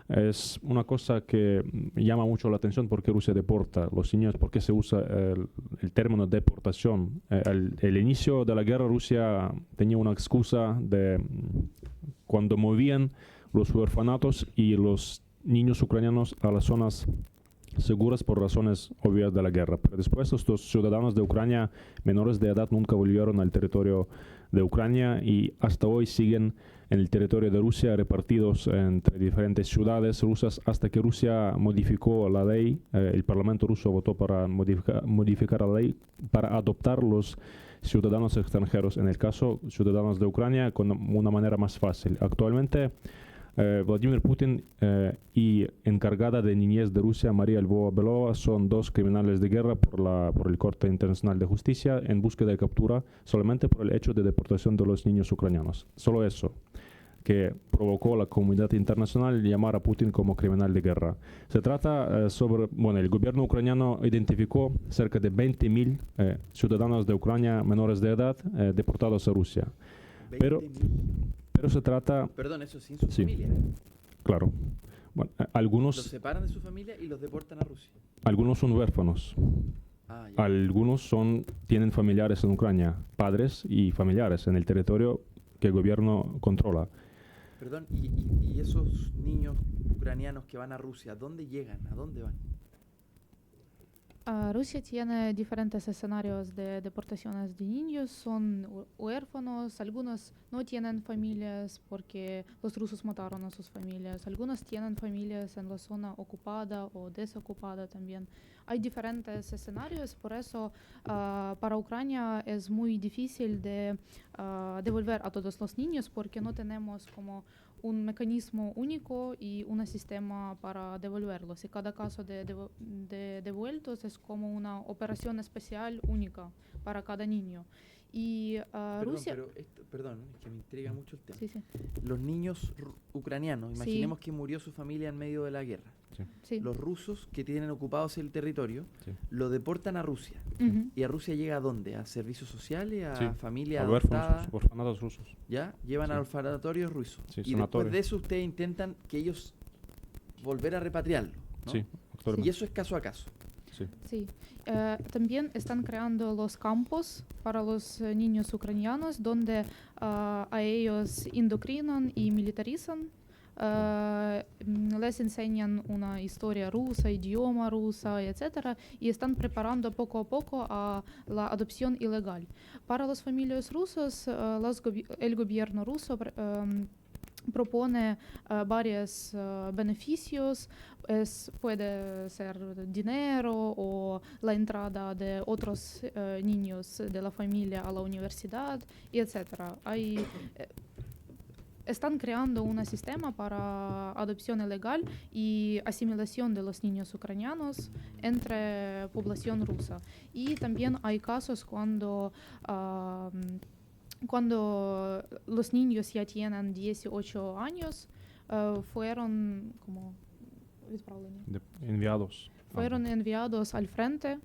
Es una cosa que llama mucho la atención, porque Rusia deporta a los niños, porque se usa el término deportación. El inicio de la guerra, Rusia tenía una excusa de cuando movían los orfanatos y los niños ucranianos a las zonas seguras por razones obvias de la guerra. Pero después estos ciudadanos de Ucrania menores de edad nunca volvieron al territorio de Ucrania y hasta hoy siguen en el territorio de Rusia, repartidos entre diferentes ciudades rusas, hasta que Rusia modificó la ley. El Parlamento ruso votó para modificar la ley para adoptar los ciudadanos extranjeros, en el caso ciudadanos de Ucrania, con una manera más fácil. Actualmente, Vladimir Putin y encargada de niñez de Rusia, María Lvova-Belova, son dos criminales de guerra por el Corte Internacional de Justicia en búsqueda de captura solamente por el hecho de deportación de los niños ucranianos. Solo eso, que provocó la comunidad internacional llamar a Putin como criminal de guerra. Se trata el gobierno ucraniano identificó cerca de 20.000 ciudadanos de Ucrania menores de edad deportados a Rusia. Pero se trata... Perdón, eso sin su familia. Claro. Bueno, algunos... Los separan de su familia y los deportan a Rusia. Algunos son huérfanos. Algunos tienen familiares en Ucrania, padres y familiares en el territorio que el gobierno controla. Perdón, ¿y esos niños ucranianos que van a Rusia, dónde llegan? ¿A dónde van? Rusia tiene diferentes escenarios de deportaciones de niños, son huérfanos, algunos no tienen familias porque los rusos mataron a sus familias, algunos tienen familias en la zona ocupada o desocupada también. Hay diferentes escenarios, por eso para Ucrania es muy difícil de devolver a todos los niños, porque no tenemos como un mecanismo único y un sistema para devolverlos. Y cada caso de devueltos es como una operación especial única para cada niño. Y Rusia... Perdón, es que me intriga mucho el tema. Sí, sí. Los niños ucranianos, imaginemos que murió su familia en medio de la guerra. Sí. Los rusos que tienen ocupados el territorio lo deportan a Rusia. ¿Y a Rusia llega a dónde? ¿A servicios sociales? ¿A familias adoptadas? Orfanatos rusos. ¿Ya? Llevan a orfanatorios rusos. Sí, y después de eso ustedes intentan que ellos volver a repatriarlo, ¿no? Sí, actualmente. Y eso es caso a caso. Sí. También están creando los campos para los niños ucranianos donde a ellos indoctrinan y militarizan. Les enseñan una historia rusa, idioma rusa, etc. Y están preparando poco a poco a la adopción ilegal. Para las familias rusas, el gobierno ruso propone varios beneficios. Puede ser dinero o la entrada de otros niños de la familia a la universidad, y etc. Están creando un sistema para adopción ilegal y asimilación de los niños ucranianos entre población rusa. Y también hay casos cuando los niños ya tienen 18 años, fueron como enviados. Fueron enviados al frente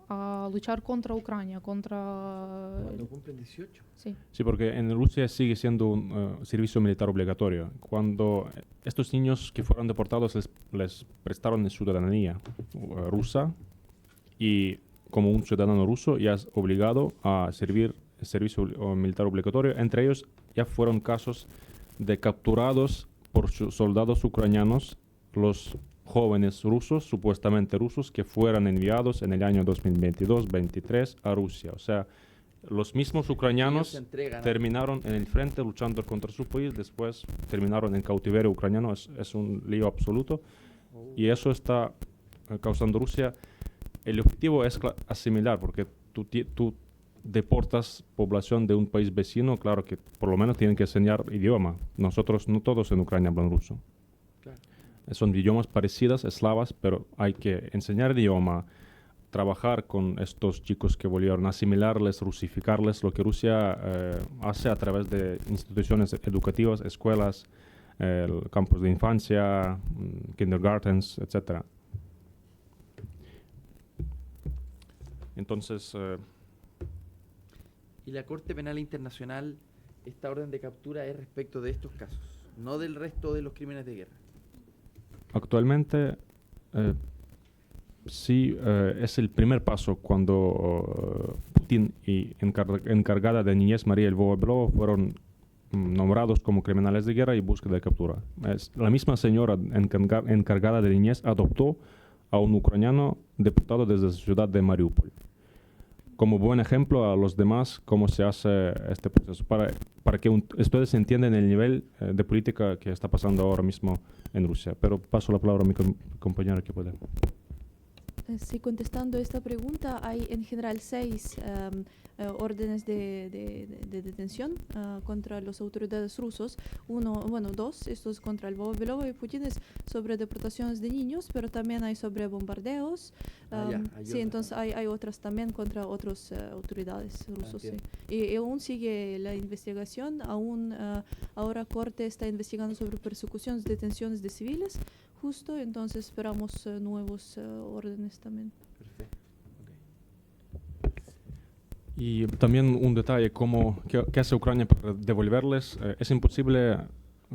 a luchar contra Ucrania, Cuando cumplen 18. Sí. Sí, porque en Rusia sigue siendo un servicio militar obligatorio. Cuando estos niños que fueron deportados les prestaron ciudadanía rusa, y como un ciudadano ruso ya es obligado a servir el servicio militar obligatorio. Entre ellos ya fueron casos de capturados por soldados ucranianos, los jóvenes rusos, supuestamente rusos, que fueran enviados en el año 2022-23 a Rusia. O sea, los mismos ucranianos terminaron en el frente luchando contra su país, después terminaron en cautiverio ucraniano. Es un lío absoluto. Y eso está causando Rusia. El objetivo es asimilar, porque tú deportas población de un país vecino, claro que por lo menos tienen que enseñar idioma. Nosotros no todos en Ucrania hablan ruso. Claro. Son idiomas parecidas, eslavas, pero hay que enseñar el idioma, trabajar con estos chicos que volvieron, asimilarles, rusificarles, lo que Rusia hace a través de instituciones educativas, escuelas, campos de infancia, kindergartens, etc. Entonces... Y la Corte Penal Internacional, esta orden de captura es respecto de estos casos, no del resto de los crímenes de guerra. Actualmente, sí, es el primer paso cuando Putin y encargada de niñez María Lvova-Belova fueron nombrados como criminales de guerra y búsqueda de captura. La misma señora encargada de niñez adoptó a un ucraniano deportado desde la ciudad de Mariupol. Como buen ejemplo a los demás cómo se hace este proceso, para que ustedes entiendan el nivel de política que está pasando ahora mismo en Rusia. Pero paso la palabra a mi compañero que puede. Sí, contestando esta pregunta, hay en general 6 órdenes de detención contra las autoridades rusas. 2, estos contra Lvova-Belova y Putin, es sobre deportaciones de niños, pero también hay sobre bombardeos. Sí, entonces hay otras también contra otras autoridades rusas. Sí. Y aún sigue la investigación, ahora Corte está investigando sobre persecuciones, detenciones de civiles. Justo, entonces esperamos nuevos órdenes también. Perfecto. Y también un detalle, ¿qué hace Ucrania para devolverles? Es imposible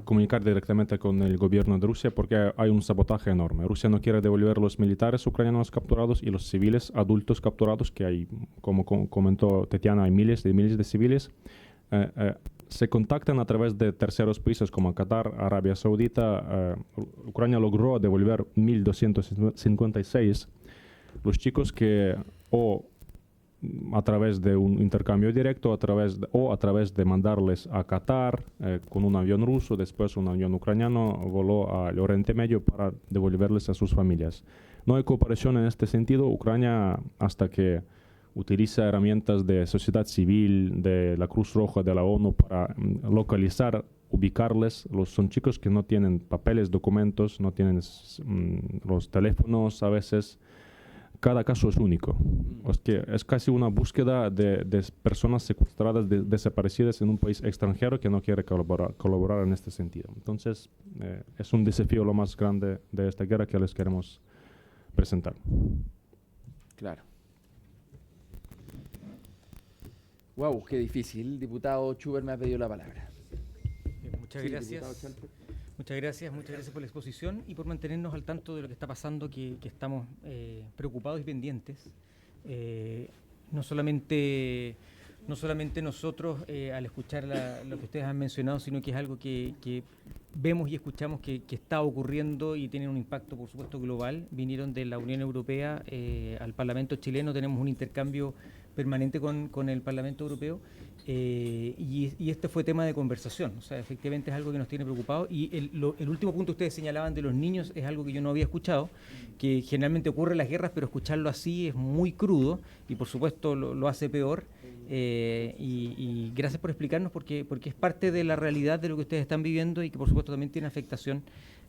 comunicar directamente con el gobierno de Rusia porque hay un sabotaje enorme. Rusia no quiere devolver los militares ucranianos capturados y los civiles adultos capturados, que hay, como comentó Tetiana, hay miles de civiles. Se contactan a través de terceros países como Qatar, Arabia Saudita. Ucrania logró devolver 1.256 los chicos que a través de un intercambio directo a través de mandarles a Qatar con un avión ruso, después un avión ucraniano voló al Oriente Medio para devolverles a sus familias. No hay cooperación en este sentido. Ucrania, hasta que utiliza herramientas de sociedad civil, de la Cruz Roja, de la ONU para localizar, ubicarles. Son chicos que no tienen papeles, documentos, no tienen los teléfonos a veces. Cada caso es único. Es casi una búsqueda de personas secuestradas, desaparecidas en un país extranjero que no quiere colaborar en este sentido. Entonces, es un desafío lo más grande de esta guerra que les queremos presentar. Claro. Wow, qué difícil. Diputado Schubert me ha pedido la palabra. Muchas Sí, gracias. Muchas gracias por la exposición y por mantenernos al tanto de lo que está pasando, que estamos preocupados y pendientes. No solamente nosotros al escuchar lo que ustedes han mencionado, sino que es algo que vemos y escuchamos que está ocurriendo y tiene un impacto, por supuesto, global. Vinieron de la Unión Europea al Parlamento chileno, tenemos un intercambio permanente con el Parlamento Europeo, y este fue tema de conversación. O sea, efectivamente es algo que nos tiene preocupados, y el último punto que ustedes señalaban de los niños es algo que yo no había escuchado, que generalmente ocurre en las guerras, pero escucharlo así es muy crudo y por supuesto lo hace peor. Y gracias por explicarnos, porque es parte de la realidad de lo que ustedes están viviendo y que por supuesto también tiene afectación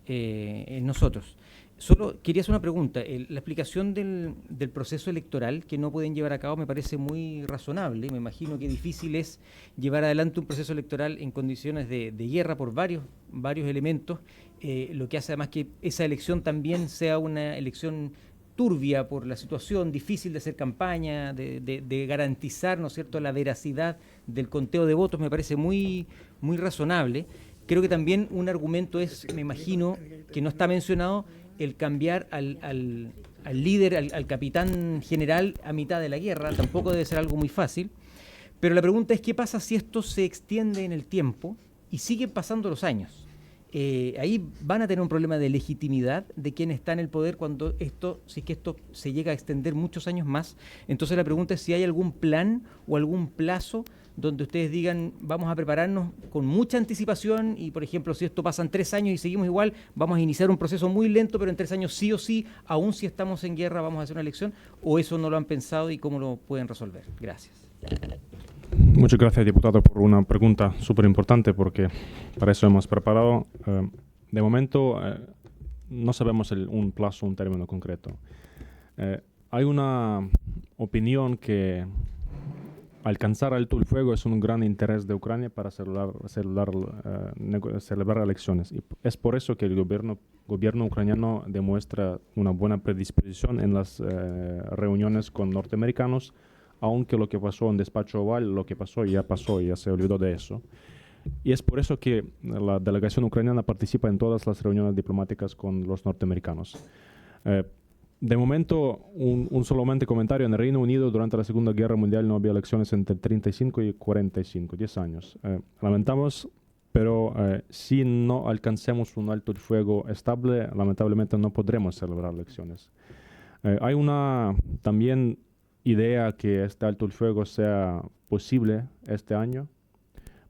en nosotros. Solo quería hacer una pregunta. La explicación del proceso electoral que no pueden llevar a cabo me parece muy razonable. Me imagino que difícil es llevar adelante un proceso electoral en condiciones de guerra por varios elementos, lo que hace además que esa elección también sea una elección turbia por la situación, difícil de hacer campaña, de garantizar, ¿no es cierto?, la veracidad del conteo de votos. Me parece muy, muy razonable. Creo que también un argumento es, me imagino, que no está mencionado, el cambiar al líder, al capitán general a mitad de la guerra. Tampoco debe ser algo muy fácil. Pero la pregunta es, ¿qué pasa si esto se extiende en el tiempo y siguen pasando los años? Ahí van a tener un problema de legitimidad de quién está en el poder cuando si es que esto se llega a extender muchos años más. Entonces la pregunta es si hay algún plan o algún plazo donde ustedes digan, vamos a prepararnos con mucha anticipación y, por ejemplo, si esto pasan 3 años y seguimos igual, vamos a iniciar un proceso muy lento, pero en 3 años sí o sí, aún si estamos en guerra, vamos a hacer una elección, o eso no lo han pensado y cómo lo pueden resolver. Gracias. Muchas gracias, diputado, por una pregunta súper importante, porque para eso hemos preparado. De momento, no sabemos un plazo, un término concreto. Hay una opinión que alcanzar alto el fuego es un gran interés de Ucrania para celebrar elecciones. Y es por eso que el gobierno ucraniano demuestra una buena predisposición en las reuniones con norteamericanos, aunque lo que pasó en Despacho Oval, lo que pasó, ya se olvidó de eso. Y es por eso que la delegación ucraniana participa en todas las reuniones diplomáticas con los norteamericanos. De momento, un solamente comentario. En el Reino Unido, durante la Segunda Guerra Mundial, no había elecciones entre 35 y 45, 10 años. Lamentamos, pero si no alcancemos un alto el fuego estable, lamentablemente no podremos celebrar elecciones. Hay una también idea que este alto el fuego sea posible este año,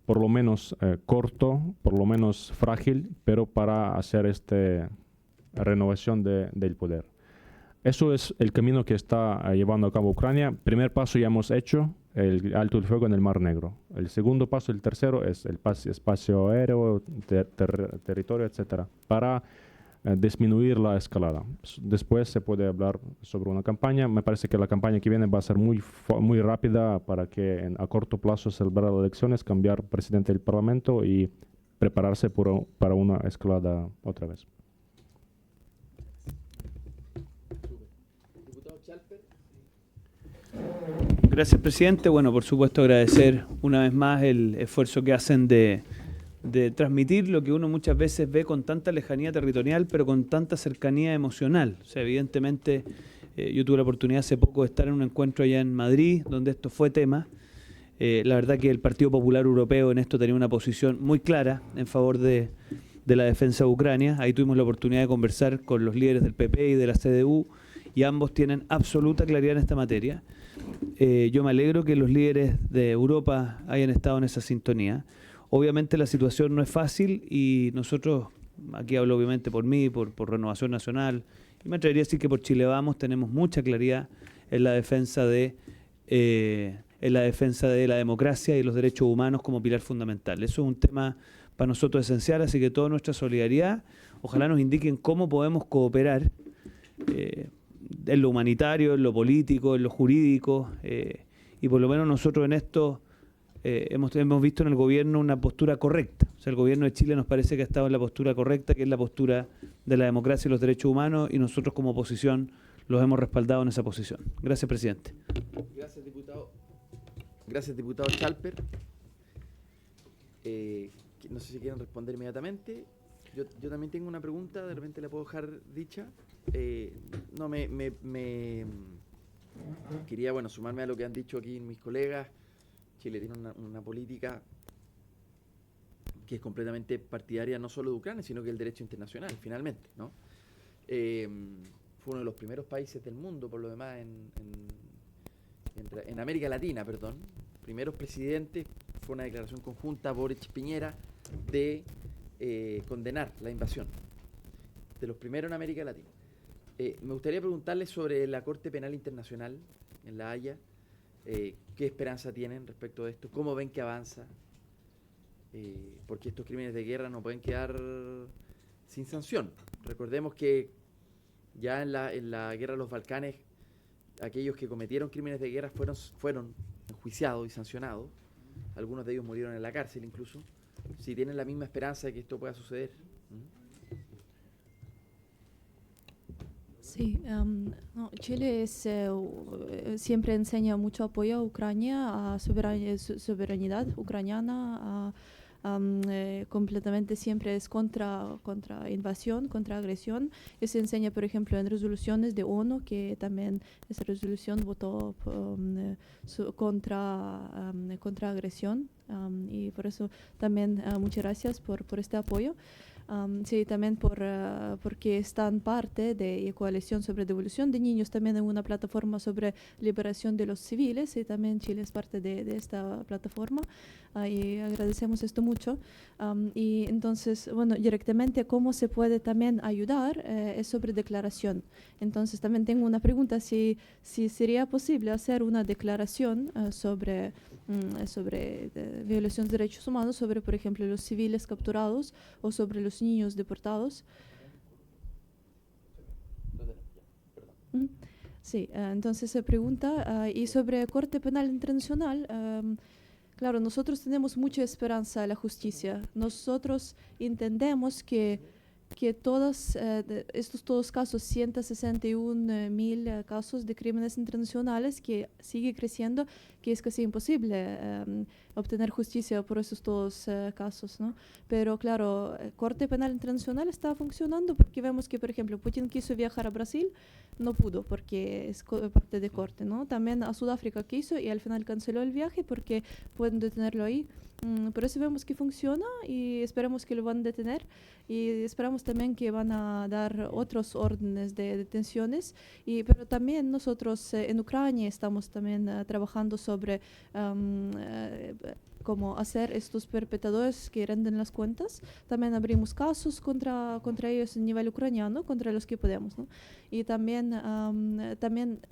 por lo menos corto, por lo menos frágil, pero para hacer esta renovación del poder. Eso es el camino que está llevando a cabo Ucrania. Primer paso ya hemos hecho, el alto el fuego en el Mar Negro. El segundo paso, el tercero, es el espacio aéreo, territorio, etcétera, para disminuir la escalada. Después se puede hablar sobre una campaña. Me parece que la campaña que viene va a ser muy rápida para que a corto plazo celebrar las elecciones, cambiar presidente del Parlamento y prepararse para una escalada otra vez. Gracias, presidente. Bueno, por supuesto agradecer una vez más el esfuerzo que hacen de transmitir lo que uno muchas veces ve con tanta lejanía territorial, pero con tanta cercanía emocional. O sea, evidentemente, yo tuve la oportunidad hace poco de estar en un encuentro allá en Madrid, donde esto fue tema. La verdad que el Partido Popular Europeo en esto tenía una posición muy clara en favor de la defensa de Ucrania. Ahí tuvimos la oportunidad de conversar con los líderes del PP y de la CDU, y ambos tienen absoluta claridad en esta materia. Yo me alegro que los líderes de Europa hayan estado en esa sintonía. Obviamente la situación no es fácil y nosotros, aquí hablo obviamente por mí, por Renovación Nacional, y me atrevería a decir que por Chile Vamos tenemos mucha claridad en la defensa de la democracia y los derechos humanos como pilar fundamental. Eso es un tema para nosotros esencial, así que toda nuestra solidaridad. Ojalá nos indiquen cómo podemos cooperar en lo humanitario, en lo político, en lo jurídico, y por lo menos nosotros en esto hemos visto en el gobierno una postura correcta. O sea, el gobierno de Chile nos parece que ha estado en la postura correcta, que es la postura de la democracia y los derechos humanos, y nosotros como oposición los hemos respaldado en esa posición. Gracias, presidente. Gracias, diputado. Gracias, diputado Chalper. No sé si quieren responder inmediatamente. Yo también tengo una pregunta, de repente la puedo dejar dicha. Quería, sumarme a lo que han dicho aquí mis colegas. Chile tiene una política que es completamente partidaria no solo de Ucrania, sino que del derecho internacional, finalmente, ¿no? Fue uno de los primeros países del mundo, por lo demás, en América Latina, perdón, primeros presidentes, fue una declaración conjunta Boric-Piñera de condenar la invasión, de los primeros en América Latina. Me gustaría preguntarles sobre la Corte Penal Internacional en La Haya. ¿Qué esperanza tienen respecto de esto? ¿Cómo ven que avanza? Porque estos crímenes de guerra no pueden quedar sin sanción. Recordemos que ya en la guerra de los Balcanes, aquellos que cometieron crímenes de guerra fueron enjuiciados y sancionados. Algunos de ellos murieron en la cárcel incluso. Si tienen la misma esperanza de que esto pueda suceder. Sí, Chile siempre enseña mucho apoyo a Ucrania, a soberanidad ucraniana, completamente siempre es contra invasión, contra agresión. Y se enseña, por ejemplo, en resoluciones de ONU, que también esa resolución votó contra agresión. Y por eso también muchas gracias por este apoyo. Sí, también porque están parte de Coalición sobre Devolución de Niños, también en una plataforma sobre liberación de los civiles, y también Chile es parte de esta plataforma, y agradecemos esto mucho. Y entonces, bueno, directamente cómo se puede también ayudar es sobre declaración. Entonces también tengo una pregunta, si sería posible hacer una declaración sobre violaciones de derechos humanos, sobre, por ejemplo, los civiles capturados o sobre los niños deportados. Sí, entonces se pregunta, y sobre Corte Penal Internacional, claro, nosotros tenemos mucha esperanza en la justicia. Nosotros entendemos que todos estos casos, 161.000 casos de crímenes internacionales, que sigue creciendo, que es casi imposible obtener justicia por esos todos casos, ¿no? Pero claro, Corte Penal Internacional está funcionando porque vemos que, por ejemplo, Putin quiso viajar a Brasil, no pudo porque es parte de Corte, ¿no? También a Sudáfrica quiso y al final canceló el viaje porque pueden detenerlo ahí. Por eso vemos que funciona y esperamos que lo van a detener, y esperamos también que van a dar otros órdenes de detenciones. Pero también nosotros en Ucrania estamos también trabajando sobre cómo hacer estos perpetradores que rinden las cuentas. También abrimos casos contra ellos a nivel ucraniano, contra los que podemos, ¿no? Y también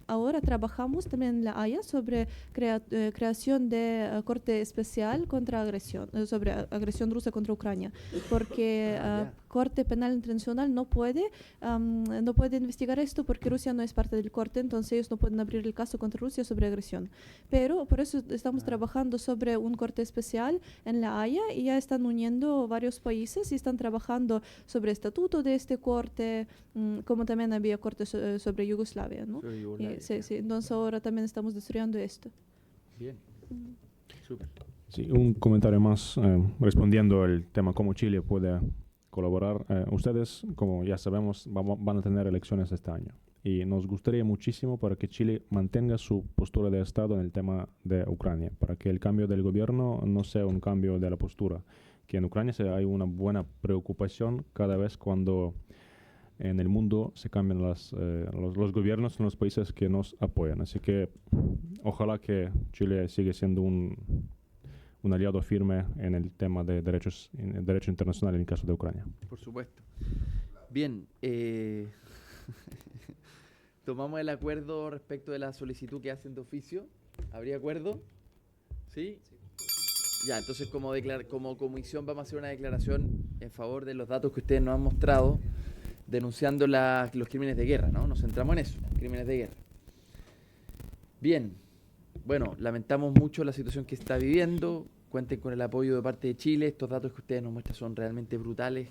ahora trabajamos también en La Haya sobre creación de corte especial contra agresión, sobre agresión rusa contra Ucrania, porque Corte Penal Internacional no puede investigar esto porque Rusia no es parte del corte, entonces ellos no pueden abrir el caso contra Rusia sobre agresión. Pero por eso estamos trabajando sobre un corte especial en La Haya, y ya están uniendo varios países y están trabajando sobre el estatuto de este corte, como también había corte sobre Yugoslavia, ¿no? Sí, entonces ahora también estamos desarrollando esto. Bien, súper. Sí, un comentario más respondiendo al tema cómo Chile puede colaborar. Ustedes, como ya sabemos, van a tener elecciones este año, y nos gustaría muchísimo para que Chile mantenga su postura de Estado en el tema de Ucrania, para que el cambio del gobierno no sea un cambio de la postura, que en Ucrania hay una buena preocupación cada vez cuando en el mundo se cambian los gobiernos en los países que nos apoyan. Así que ojalá que Chile siga siendo un aliado firme en el tema de derecho internacional en el caso de Ucrania. Por supuesto. Bien, tomamos el acuerdo respecto de la solicitud que hacen de oficio. ¿Habría acuerdo? ¿Sí? Ya, entonces como comisión vamos a hacer una declaración en favor de los datos que ustedes nos han mostrado, denunciando los crímenes de guerra, ¿no? Nos centramos en eso, crímenes de guerra. Bien, bueno, lamentamos mucho la situación que está viviendo. Cuenten con el apoyo de parte de Chile. Estos datos que ustedes nos muestran son realmente brutales,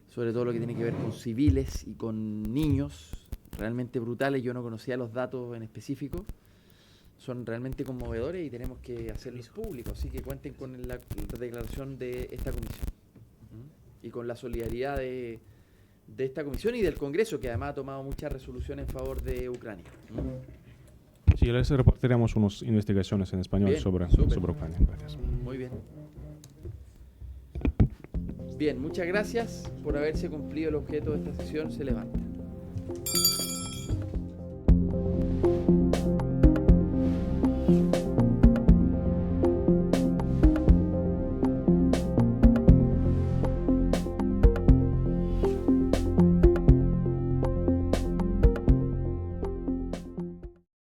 sobre todo lo que tiene que ver con civiles y con niños, realmente brutales. Yo no conocía los datos en específico, son realmente conmovedores y tenemos que hacerlos públicos, así que cuenten con la declaración de esta comisión y con la solidaridad de esta comisión y del Congreso, que además ha tomado muchas resoluciones en favor de Ucrania. Sí, les repartiremos unas investigaciones en español. Bien, sobre Ucrania. Gracias. Muy bien. Bien, muchas gracias por haberse cumplido el objeto de esta sesión. Se levanta.